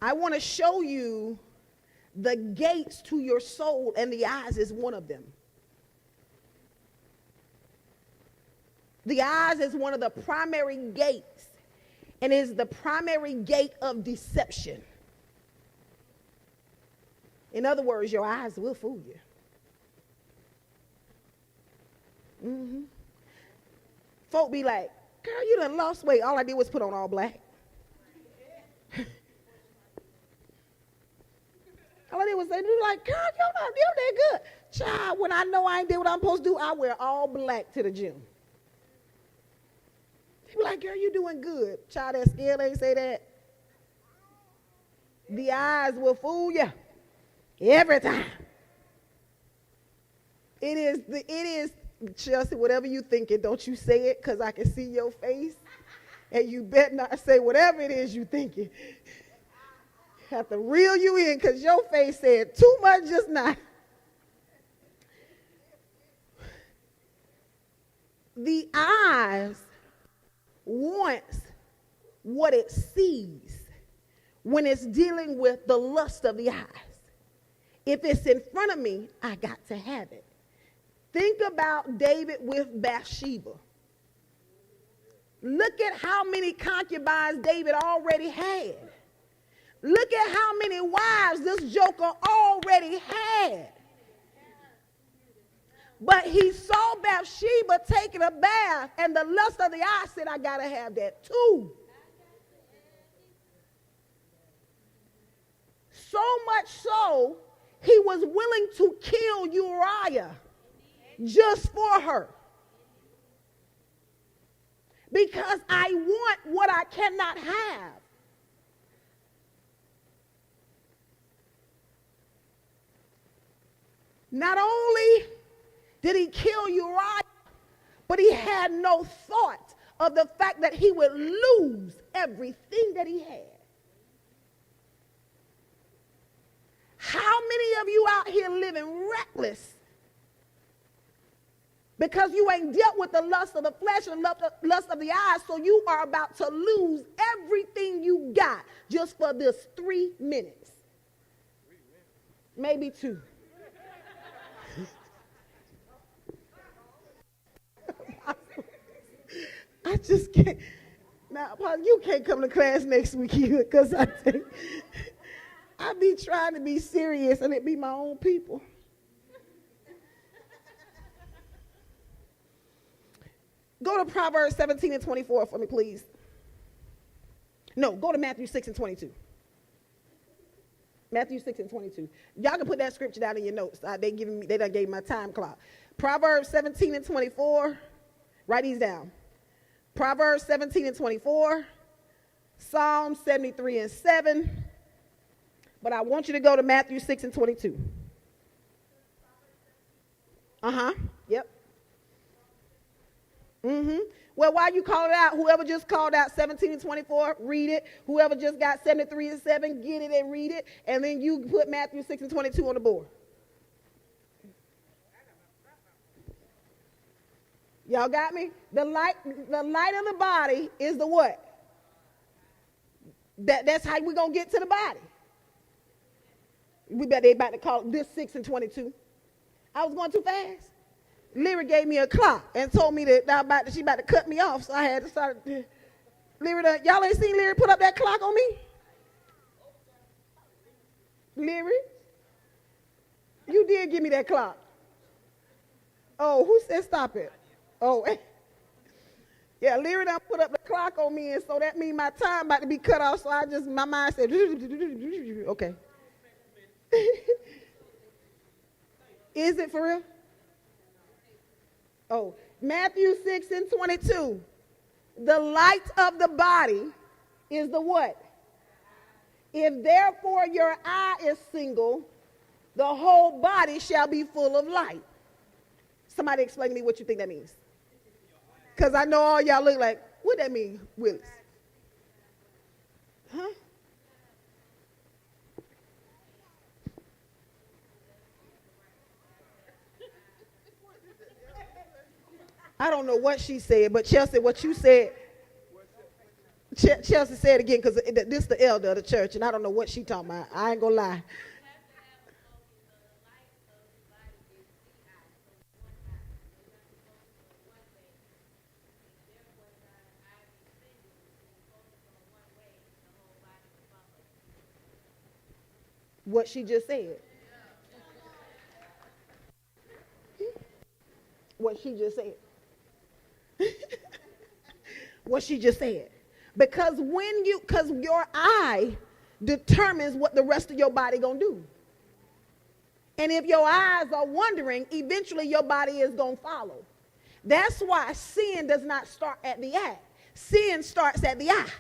I want to show you the gates to your soul, and the eyes is one of them. The eyes is one of the primary gates, and is the primary gate of deception. In other words, your eyes will fool you. Folk be like, girl, you done lost weight. All I did was put on all black. All I did was say, you like, girl, you did good. Child, when I know I ain't did what I'm supposed to do, I wear all black to the gym. They be like, girl, you doing good. Child, that scale ain't say that. The eyes will fool you every time. It is, Chelsea, whatever you thinking, don't you say it, because I can see your face. And you better not say whatever it is you thinking. Have to reel you in, because your face said too much just now. The eyes wants what it sees when it's dealing with the lust of the eyes. If it's in front of me, I got to have it. Think about David with Bathsheba. Look at how many concubines David already had. Look at how many wives this joker already had. But he saw Bathsheba taking a bath, and the lust of the eye said, I got to have that too. So much so, he was willing to kill Uriah just for her. Because I want what I cannot have. Not only did he kill Uriah, but he had no thought of the fact that he would lose everything that he had. How many of you out here living reckless because you ain't dealt with the lust of the flesh and lust of the eyes, so you are about to lose everything you got just for this 3 minutes? Maybe 2. I just can't. Now, you can't come to class next week either, because I be trying to be serious and it be my own people. Go to Proverbs 17 and 24 for me, please. No, go to Matthew 6 and 22. Matthew 6 and 22. Y'all can put that scripture down in your notes. They done gave me my time clock. Proverbs 17 and 24. Write these down. Proverbs 17 and 24. Psalm 73 and 7. But I want you to go to Matthew 6 and 22. Yep. Well, while you call it out, whoever just called out 17 and 24, read it. Whoever just got 73 and 7, get it and read it. And then you put Matthew 6 and 22 on the board. Y'all got me? The light of the body is the what? That's how we're going to get to the body. They about to call this 6 and 22. I was going too fast. Lyra gave me a clock and told me that she about to cut me off, so I had to start. Lyra, y'all ain't seen Lyra put up that clock on me? Lyra, you did give me that clock. Oh, who said stop it? Oh, yeah, Lyra done put up the clock on me, and so that means my time about to be cut off, so my mind said, okay. Is it for real? Oh, Matthew 6 and 22. The light of the body is the what? If therefore your eye is single, the whole body shall be full of light. Somebody explain to me what you think that means. Because I know all y'all look like, what that mean, Willis? Huh? I don't know what she said, but Chelsea, what you said, Chelsea said again, because this is the elder of the church, and I don't know what she talking about. I ain't going to lie. What she just said. What she just said. What she just said. Because your eye determines what the rest of your body gonna do. And if your eyes are wandering, eventually your body is gonna follow. That's why sin does not start at the eye. Sin starts at the eye.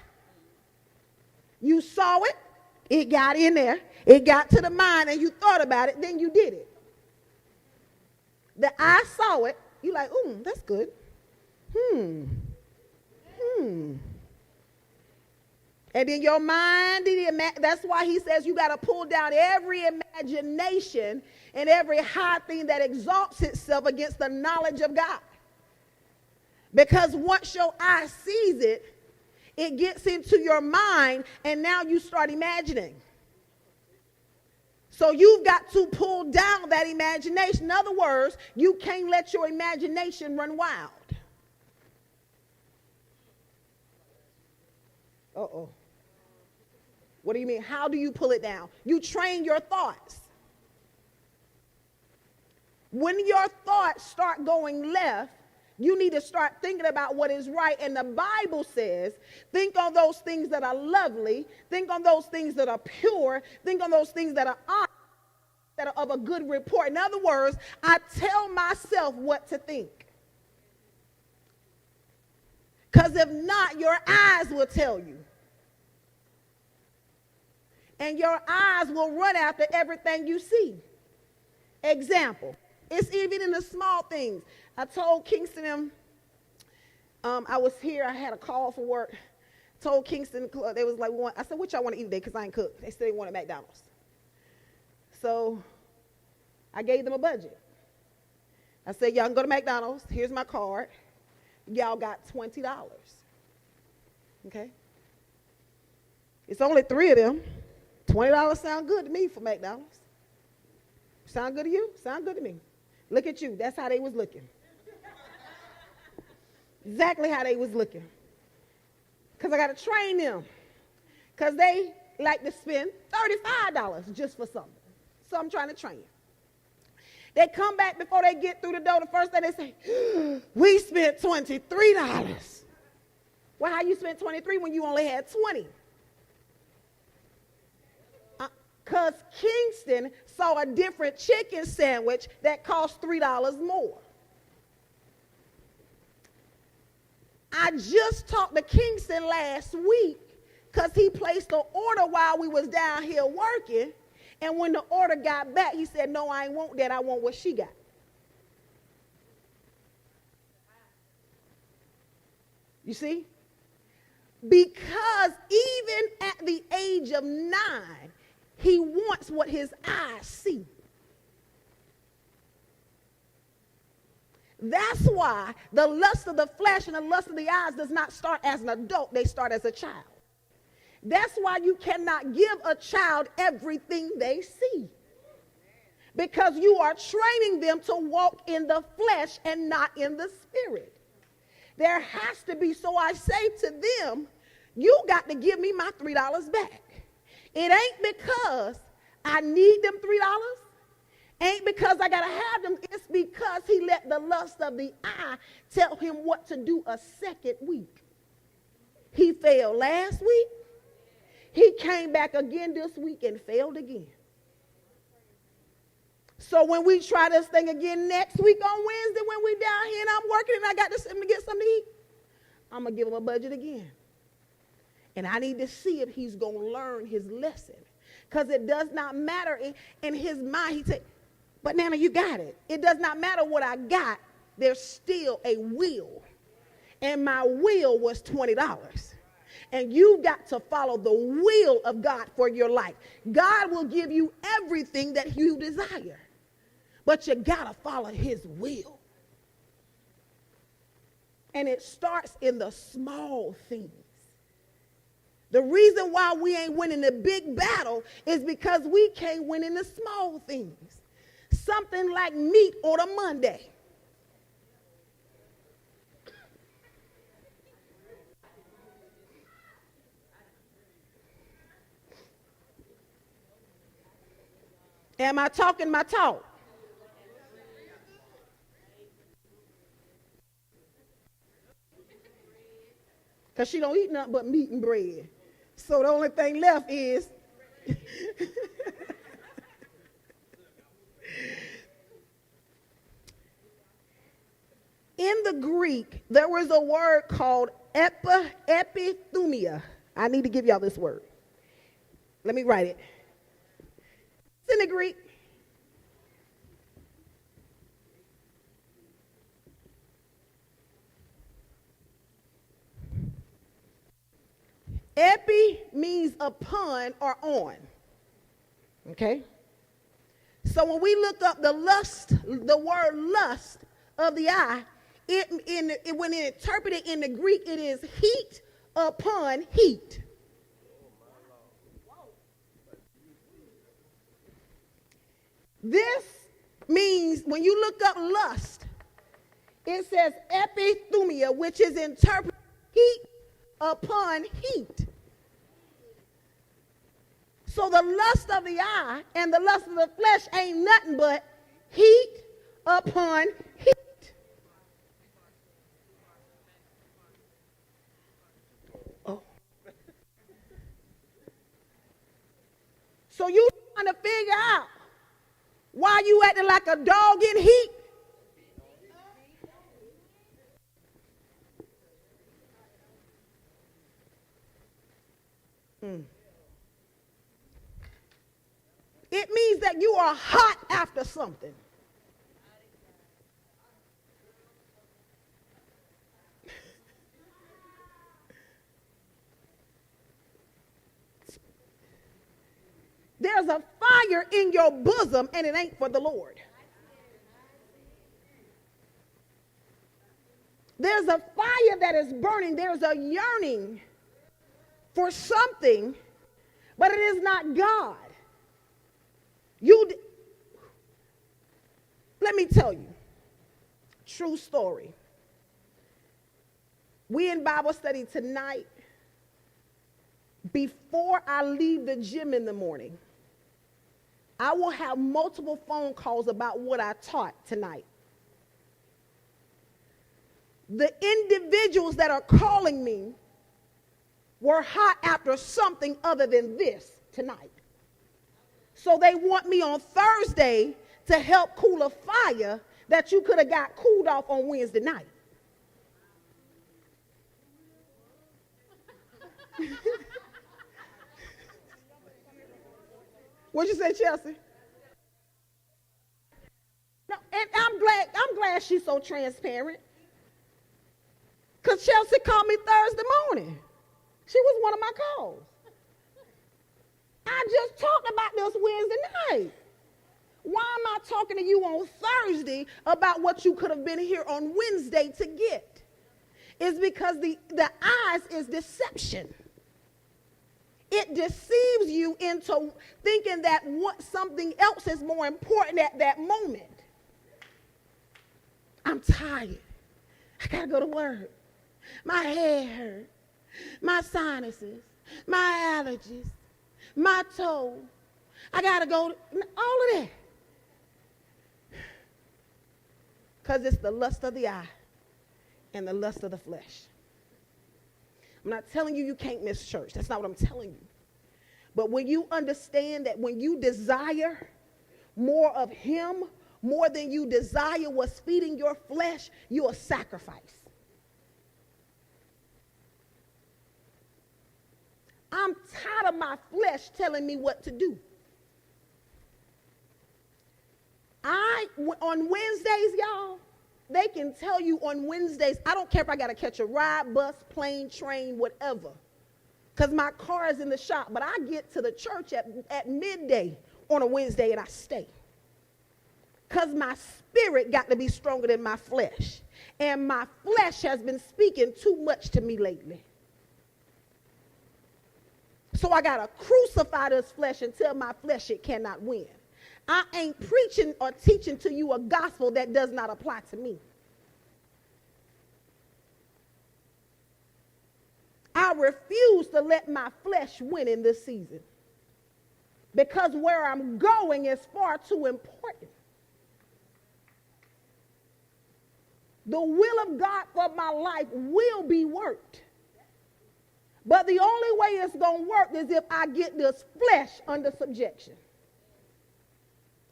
You saw it, it got in there, it got to the mind, and you thought about it, then you did it. The eye saw it, you like, that's good. And then your mind, that's why he says you got to pull down every imagination and every high thing that exalts itself against the knowledge of God. Because once your eye sees it, it gets into your mind, and now you start imagining. So you've got to pull down that imagination. In other words, you can't let your imagination run wild. Uh-oh. What do you mean? How do you pull it down? You train your thoughts. When your thoughts start going left, you need to start thinking about what is right. And the Bible says, think on those things that are lovely, think on those things that are pure, think on those things that are honest, that are of a good report. In other words, I tell myself what to think. Because if not, your eyes will tell you. And your eyes will run after everything you see. Example, it's even in the small things. I told Kingston, I was here, I had a call for work. Told Kingston, they was like, I said, what y'all want to eat today? Because I ain't cooked. They said they wanted McDonald's. So I gave them a budget. I said, y'all can go to McDonald's. Here's my card. Y'all got $20. Okay? It's only 3 of them. $20 sound good to me for McDonald's. Sound good to you? Sound good to me. Look at you. That's how they was looking. Exactly how they was looking. Because I got to train them. Because they like to spend $35 just for something. So I'm trying to train them. They come back before they get through the door. The first thing they say, we spent $23. Well, how you spent 23 when you only had 20? Because Kingston saw a different chicken sandwich that cost $3 more. I just talked to Kingston last week because he placed an order while we was down here working. And when the order got back, he said, no, I ain't want that. I want what she got. You see? Because even at the age of 9, he wants what his eyes see. That's why the lust of the flesh and the lust of the eyes does not start as an adult. They start as a child. That's why you cannot give a child everything they see. Because you are training them to walk in the flesh and not in the spirit. There has to be, so I say to them, you got to give me my $3 back. It ain't because I need them $3. Ain't because I got to have them. It's because he let the lust of the eye tell him what to do a second week. He failed last week. He came back again this week and failed again. So when we try this thing again next week on Wednesday when we down here and I'm working and I got to send him to get something to eat, I'm going to give him a budget again. And I need to see if he's going to learn his lesson. Because it does not matter in his mind. He said, but Nana, you got it. It does not matter what I got. There's still a will. And my will was $20. And you got to follow the will of God for your life. God will give you everything that you desire. But you got to follow his will. And it starts in the small things. The reason why we ain't winning the big battle is because we can't win in the small things. Something like meat on a Monday. Am I talking my talk? Because she don't eat nothing but meat and bread. So the only thing left is in the Greek, there was a word called epithumia. I need to give y'all this word. Let me write it. It's in the Greek. Epi means upon or on. Okay? So when we look up the word lust of the eye, when it interpreted in the Greek, it is heat upon heat. This means when you look up lust, it says epithumia, which is interpreted heat upon heat. So the lust of the eye and the lust of the flesh ain't nothing but heat upon heat. Oh. So you trying to figure out why you acting like a dog in heat? It means that you are hot after something. There's a fire in your bosom and it ain't for the Lord. There's a fire that is burning. There's a yearning for something, but it is not God. Let me tell you, true story. We in Bible study tonight. Before I leave the gym in the morning, I will have multiple phone calls about what I taught tonight. The individuals that are calling me were hot after something other than this tonight. So they want me on Thursday to help cool a fire that you could have got cooled off on Wednesday night. What'd you say, Chelsea? No, and I'm glad she's so transparent. Because Chelsea called me Thursday morning. She was one of my calls. I just talked about this Wednesday night. Why am I talking to you on Thursday about what you could have been here on Wednesday to get? It's because the eyes is deception. It deceives you into thinking that something else is more important at that moment. I'm tired. I got to go to work. My head hurt. My sinuses. My allergies. My toe. I got to go. All of that. Because it's the lust of the eye and the lust of the flesh. I'm not telling you can't miss church. That's not what I'm telling you. But when you understand that when you desire more of him, more than you desire what's feeding your flesh, you'll sacrifice. I'm tired of my flesh telling me what to do. On Wednesdays, y'all, they can tell you on Wednesdays, I don't care if I got to catch a ride, bus, plane, train, whatever. Because my car is in the shop. But I get to the church at midday on a Wednesday and I stay. Because my spirit got to be stronger than my flesh. And my flesh has been speaking too much to me lately. So I got to crucify this flesh and tell my flesh it cannot win. I ain't preaching or teaching to you a gospel that does not apply to me. I refuse to let my flesh win in this season because where I'm going is far too important. The will of God for my life will be worked. But the only way it's going to work is if I get this flesh under subjection.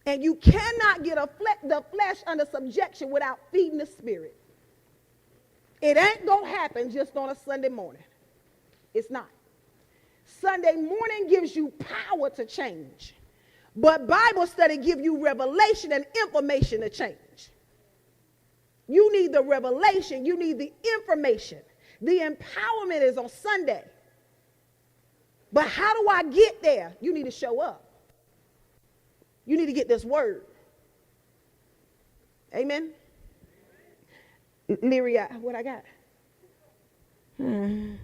And you cannot get the flesh under subjection without feeding the spirit. It ain't going to happen just on a Sunday morning. It's not. Sunday morning gives you power to change. But Bible study gives you revelation and information to change. You need the revelation. You need the information. The empowerment is on Sunday. But how do I get there? You need to show up. You need to get this word. Amen? Leary, what I got? Can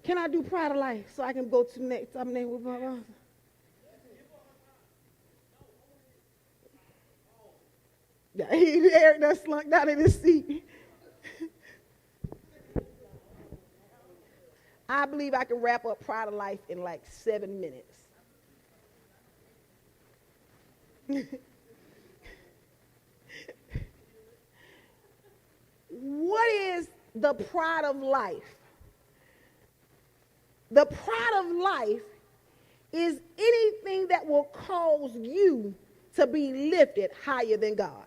I do Pride of Life so I can go to the next? Eric done slunk down in his seat. I believe I can wrap up Pride of Life in like 7 minutes. What is the pride of life? The pride of life is anything that will cause you to be lifted higher than God.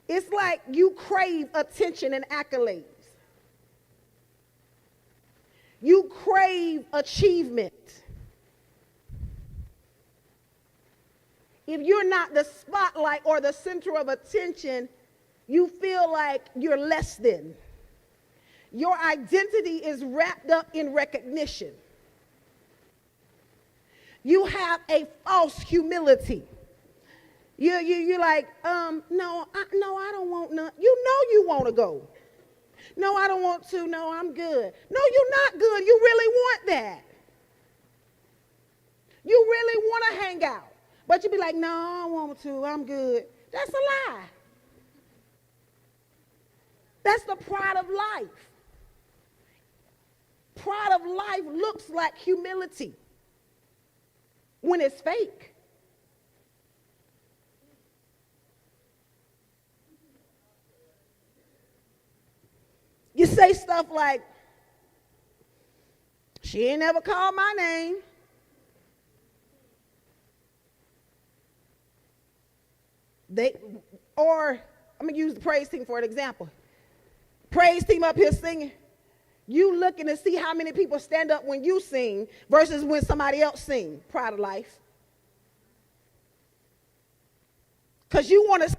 It's like you crave attention and accolades. You crave achievement. If you're not the spotlight or the center of attention, you feel like you're less than. Your identity is wrapped up in recognition. You have a false humility. You're like, no, I don't want none. You know you want to go. No, I don't want to. No, I'm good. No, you're not good. You really want that. You really want to hang out. But you be like, no, I don't want to. I'm good. That's a lie. That's the pride of life. Pride of life looks like humility when it's fake. You say stuff like, she ain't never called my name. Or I'm going to use the praise team for an example. Praise team up here singing. You looking to see how many people stand up when you sing versus when somebody else sing. Pride of life. Because you want to see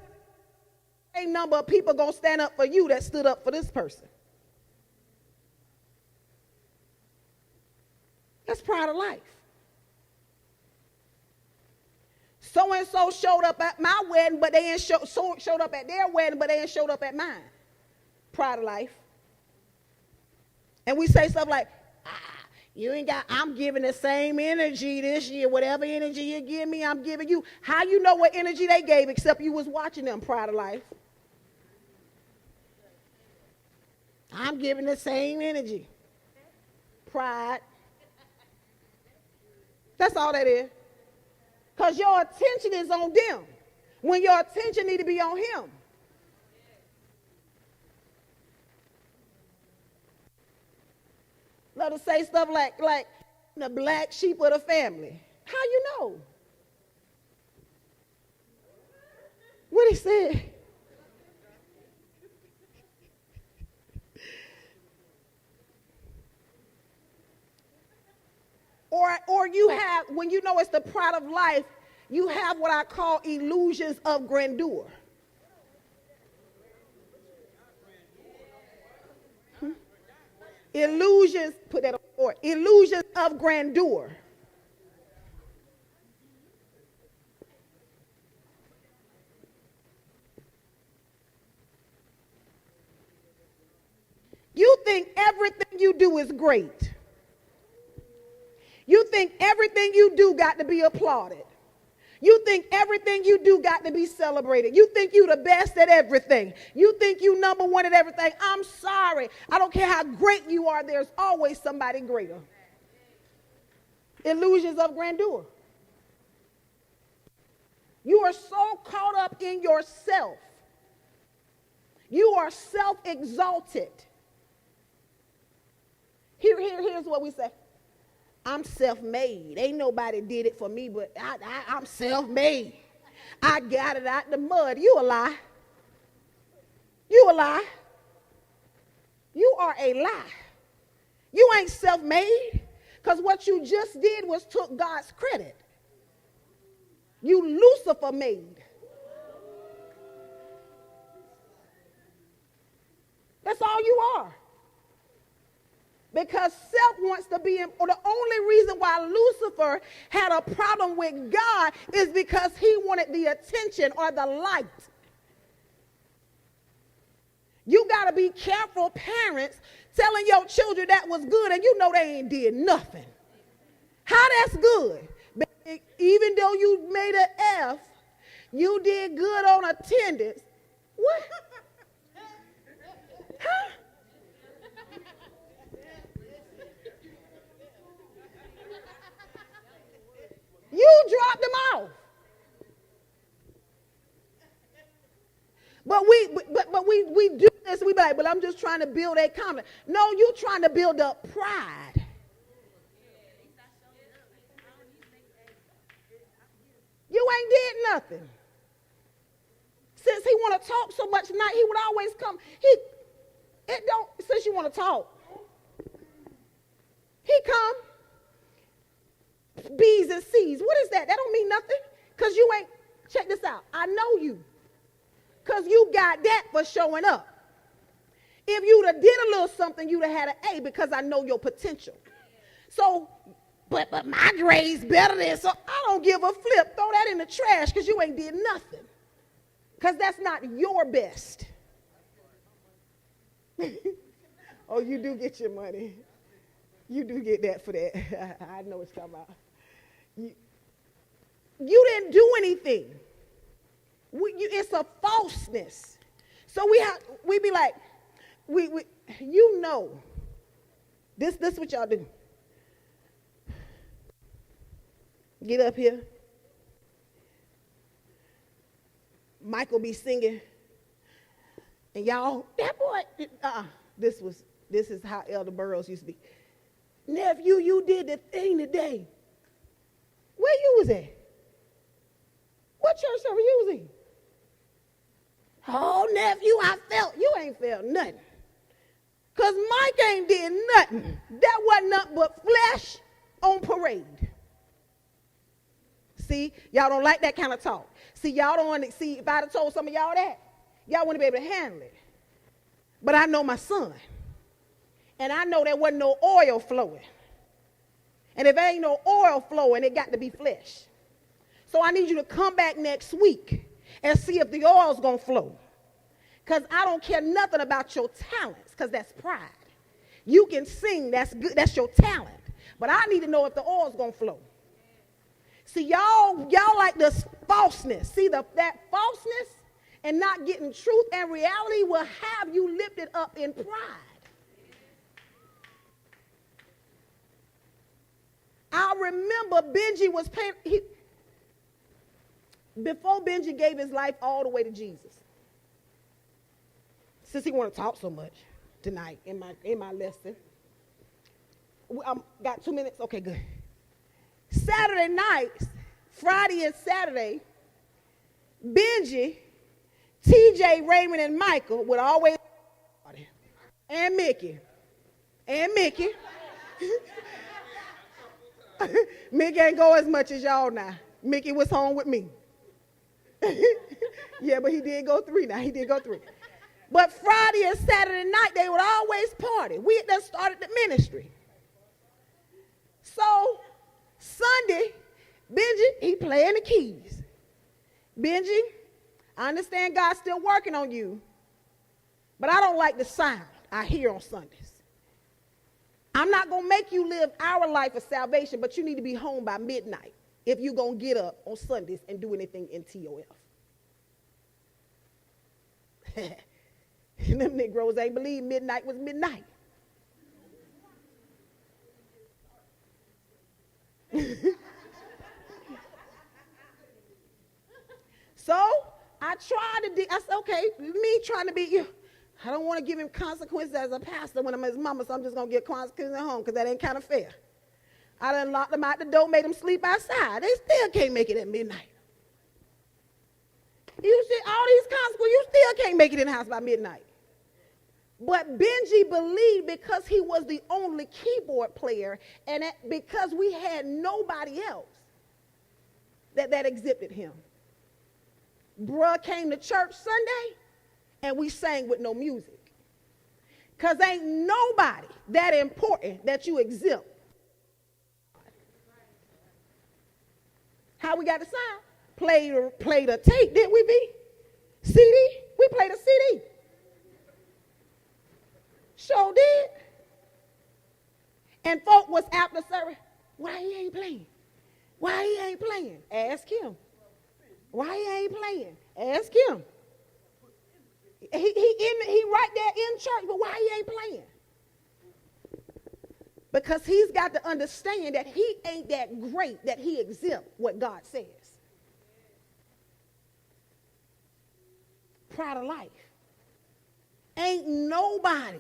the same number of people going to stand up for you that stood up for this person. That's pride of life. So-and-so showed up at my wedding, but they ain't showed up at their wedding, but they ain't showed up at mine. Pride of life. And we say stuff like, I'm giving the same energy this year. Whatever energy you give me, I'm giving you. How you know what energy they gave except you was watching them? Pride of life. I'm giving the same energy. Pride. That's all that is. Because your attention is on them when your attention need to be on him. Love to say stuff like the black sheep of the family. How you know? What he said? Or you have, when you know it's the pride of life, you have what I call illusions of grandeur. Illusions, put that on the board. Illusions of grandeur. You think everything you do is great. You think everything you do got to be applauded. You think everything you do got to be celebrated. You think you the best at everything. You think you number one at everything. I'm sorry. I don't care how great you are. There's always somebody greater. Illusions of grandeur. You are so caught up in yourself. You are self-exalted. Here's what we say. I'm self-made. Ain't nobody did it for me, but I'm self-made. I got it out the mud. You a lie. You a lie. You are a lie. You ain't self-made, because what you just did was took God's credit. You Lucifer made. That's all you are. Because self wants to be, or the only reason why Lucifer had a problem with God is because he wanted the attention or the light. You got to be careful, parents, telling your children that was good and you know they ain't did nothing. How that's good? Even though you made an F, you did good on attendance. What? Huh? You dropped them off. But we do this. We be like, but I'm just trying to build a confidence. No, you trying to build up pride. You ain't did nothing. Since he want to talk so much tonight, he would always come. Since you want to talk, he come. B's and C's. What is that? That don't mean nothing. Because you ain't, check this out. I know you. Because you got that for showing up. If you'd have did a little something, you'd have had an A because I know your potential. So, but my grade's better than, so I don't give a flip. Throw that in the trash because you ain't did nothing. Because that's not your best. Oh, you do get your money. You do get that for that. I know what you're talking about. You didn't do anything. It's a falseness. So we be like, you know, this what y'all do. Get up here. Michael be singing, and y'all, that boy, this is how Elder Burroughs used to be. Nephew, you did the thing today. Where you was at? What church service you was in? Oh, nephew, I felt. You ain't felt nothing. Because Mike ain't did nothing. That wasn't nothing but flesh on parade. See, y'all don't like that kind of talk. See, y'all don't want to, see, if I'd have told some of y'all that, y'all wouldn't be able to handle it. But I know my son. And I know there wasn't no oil flowing. And if there ain't no oil flowing, it got to be flesh. So I need you to come back next week and see if the oil's going to flow. Because I don't care nothing about your talents, because that's pride. You can sing, that's good, that's your talent. But I need to know if the oil's going to flow. See, y'all like this falseness. See, that falseness and not getting truth and reality will have you lifted up in pride. I remember Benji was paying, before Benji gave his life all the way to Jesus. Since he want to talk so much tonight in my lesson. Got 2 minutes? Okay, good. Saturday nights, Friday and Saturday, Benji, TJ, Raymond, and Michael would always, and Mickey. Mickey ain't go as much as y'all now. Mickey was home with me. Yeah, but he did go 3 now. He did go 3. But Friday and Saturday night, they would always party. We had just started the ministry. So Sunday, Benji, he playing the keys. Benji, I understand God's still working on you, but I don't like the sound I hear on Sundays. I'm not going to make you live our life of salvation, but you need to be home by midnight if you're going to get up on Sundays and do anything in TOF. And them Negroes ain't believe midnight was midnight. So I tried to, I said, okay, me trying to be you. I don't want to give him consequences as a pastor when I'm his mama, so I'm just going to get consequences at home because that ain't kind of fair. I done locked them out the door, made them sleep outside. They still can't make it at midnight. You see, all these consequences, you still can't make it in the house by midnight. But Benji believed because he was the only keyboard player and because we had nobody else that exhibited him. Bruh came to church Sunday and we sang with no music. Because ain't nobody that important that you exempt. How we got the sound? Played a tape, didn't we, B? CD? We played a CD. Sure did. And folk was after service. Why he ain't playing? Why he ain't playing? Ask him. Why he ain't playing? Ask him. He right there in church, but why he ain't playing? Because he's got to understand that he ain't that great that he exempt what God says. Pride of life. Ain't nobody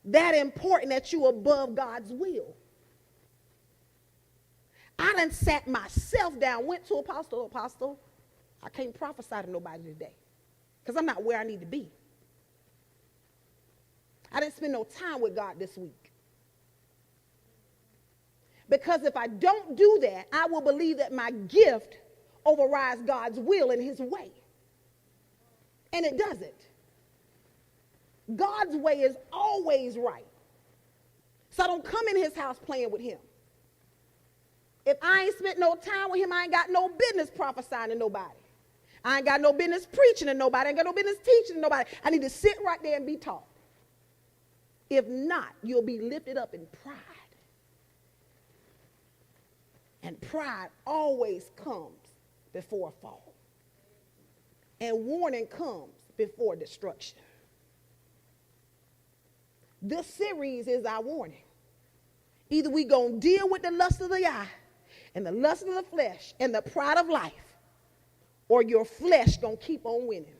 that important that you above God's will. I done sat myself down, went to apostle, I can't prophesy to nobody today because I'm not where I need to be. I didn't spend no time with God this week. Because if I don't do that, I will believe that my gift overrides God's will in his way. And it doesn't. God's way is always right. So I don't come in his house playing with him. If I ain't spent no time with him, I ain't got no business prophesying to nobody. I ain't got no business preaching to nobody. I ain't got no business teaching to nobody. I need to sit right there and be taught. If not, you'll be lifted up in pride. And pride always comes before a fall. And warning comes before destruction. This series is our warning. Either we going to deal with the lust of the eye and the lust of the flesh and the pride of life, or your flesh going to keep on winning.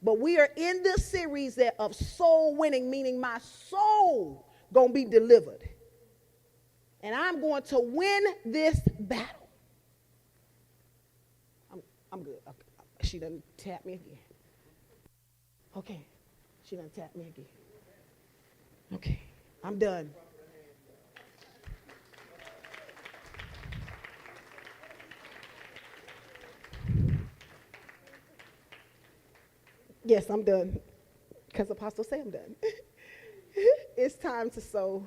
But we are in this series of soul winning, meaning my soul going to be delivered. And I'm going to win this battle. I'm good. Okay. She done tap me again. Okay. She done tap me again. Okay. I'm done. Yes, I'm done. Because Apostle say I'm done. It's time to sow.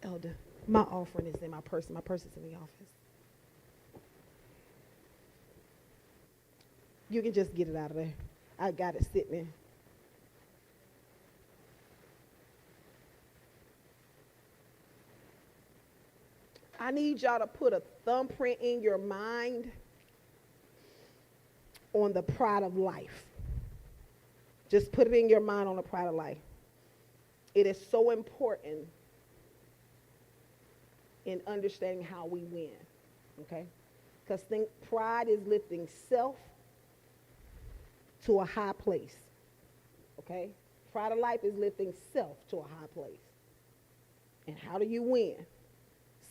Elder, my offering is in my purse. My purse is in the office. You can just get it out of there. I got it sitting there. I need y'all to put a thumbprint in your mind on the pride of life. Just put it in your mind on the pride of life. It is so important in understanding how we win, okay? Because pride is lifting self to a high place, okay? Pride of life is lifting self to a high place. And how do you win?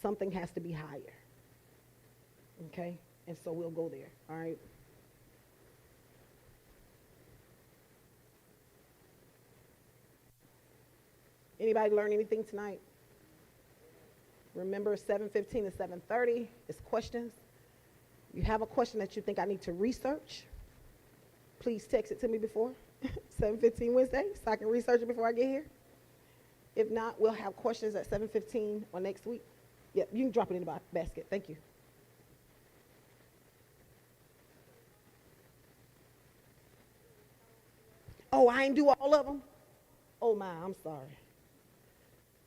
Something has to be higher, okay? And so we'll go there, all right? Anybody learn anything tonight? Remember, 7:15 to 7:30 is questions. You have a question that you think I need to research, please text it to me before 7:15 Wednesday so I can research it before I get here. If not, we'll have questions at 7:15 or next week. Yep, you can drop it in the basket. Thank you. Oh, I ain't do all of them? Oh, my, I'm sorry.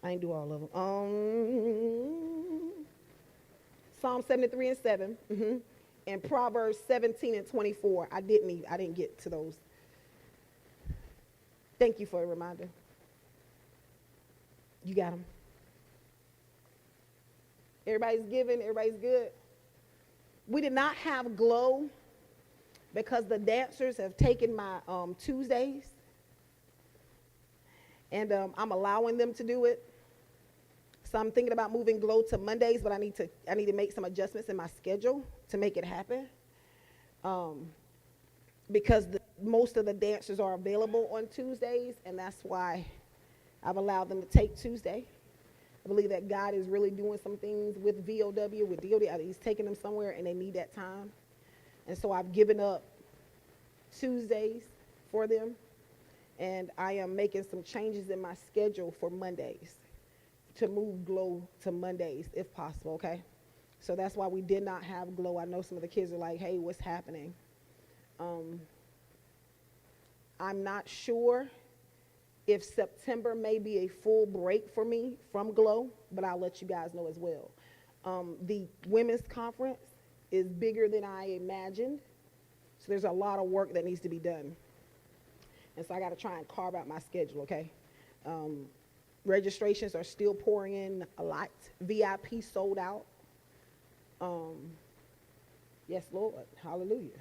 I ain't do all of them. Psalm 73 and 7. And Proverbs 17 and 24. I didn't get to those. Thank you for a reminder. You got them. Everybody's giving. Everybody's good. We did not have glow because the dancers have taken my Tuesdays. And I'm allowing them to do it. So I'm thinking about moving glow to Mondays, but I need to make some adjustments in my schedule to make it happen. Because most of the dancers are available on Tuesdays, and that's why I've allowed them to take Tuesday. I believe that God is really doing some things with VOW, with DOD. He's taking them somewhere, and they need that time. And so I've given up Tuesdays for them, and I am making some changes in my schedule for Mondays to move glow to Mondays if possible, okay? So that's why we did not have glow. I know some of the kids are like, hey, what's happening? I'm not sure if September may be a full break for me from Glow, but I'll let you guys know as well. The women's conference is bigger than I imagined, so there's a lot of work that needs to be done. And so I got to try and carve out my schedule, okay? Registrations are still pouring in a lot. VIP sold out. Yes, Lord, hallelujah.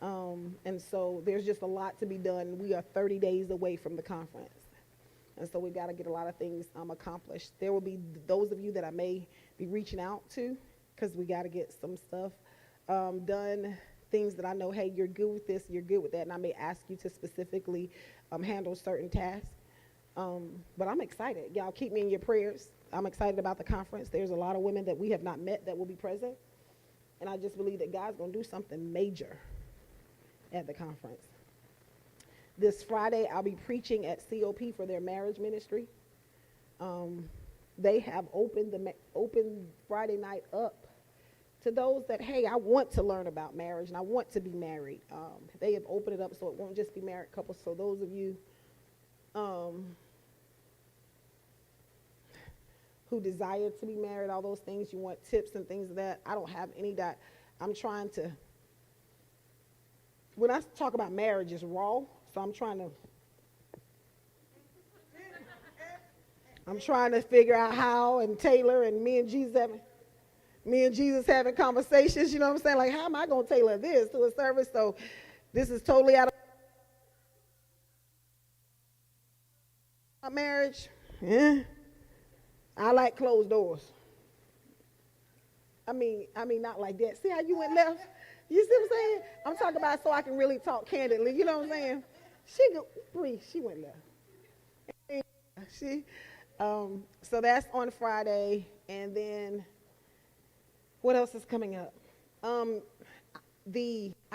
And so there's just a lot to be done. We are 30 days away from the conference. And so we got to get a lot of things accomplished. There will be those of you that I may be reaching out to, because we got to get some stuff done, things that I know, hey, you're good with this, you're good with that, and I may ask you to specifically handle certain tasks. But I'm excited. Y'all keep me in your prayers. I'm excited about the conference. There's a lot of women that we have not met that will be present. And I just believe that God's going to do something major at the conference. This Friday, I'll be preaching at COP for their marriage ministry. They have opened Friday night up to those that, hey, I want to learn about marriage and I want to be married. They have opened it up so it won't just be married couples. So those of you who desire to be married, all those things, you want tips and things of that, I don't have any that. I'm trying to, when I talk about marriage, it's raw, so I'm trying to figure out how, and Taylor and me and Jesus having conversations, you know what I'm saying? Like, how am I going to tailor this to a service? So this is totally out of my marriage. Yeah. I like closed doors. I mean, not like that. See how you went left? You see what I'm saying? I'm talking about so I can really talk candidly. You know what I'm saying? She went left. So that's on Friday, and then what else is coming up? I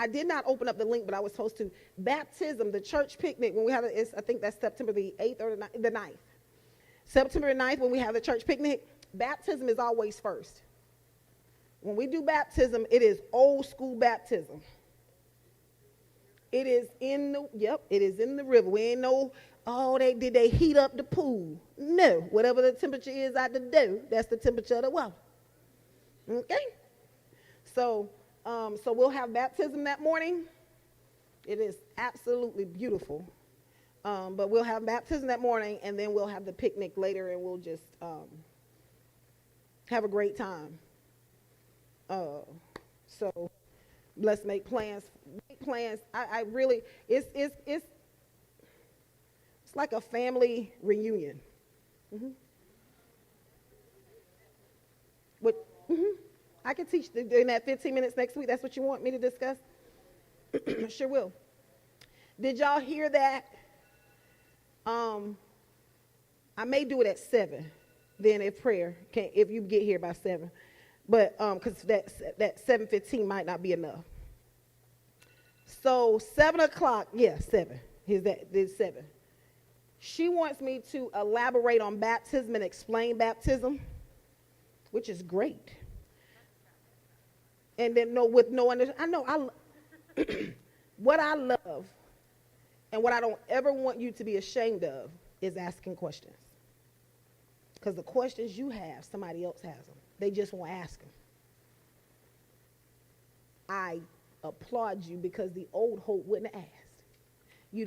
did not open up the link, but I was supposed to. Baptism, the church picnic, when we have it, I think that's September the 8th or the 9th. September 9th, when we have the church picnic, baptism is always first. When we do baptism, it is old school baptism. It is in the river. We ain't no, did they heat up the pool? No, whatever the temperature is out the door, that's the temperature of the water. Okay? So we'll have baptism that morning. It is absolutely beautiful. But we'll have baptism that morning, and then we'll have the picnic later, and we'll just have a great time. So let's make plans. I really, it's like a family reunion. Mm-hmm. I can teach in that 15 minutes next week. That's what you want me to discuss? Sure will. Did y'all hear that? I may do it at 7, then if you get here by 7, but because that 7:15 might not be enough. So 7 o'clock, 7. There's 7. She wants me to elaborate on baptism and explain baptism, which is great. And then with no understanding. What I love and what I don't ever want you to be ashamed of is asking questions. Because the questions you have, somebody else has them. They just won't ask them. I applaud you because the old hope wouldn't ask.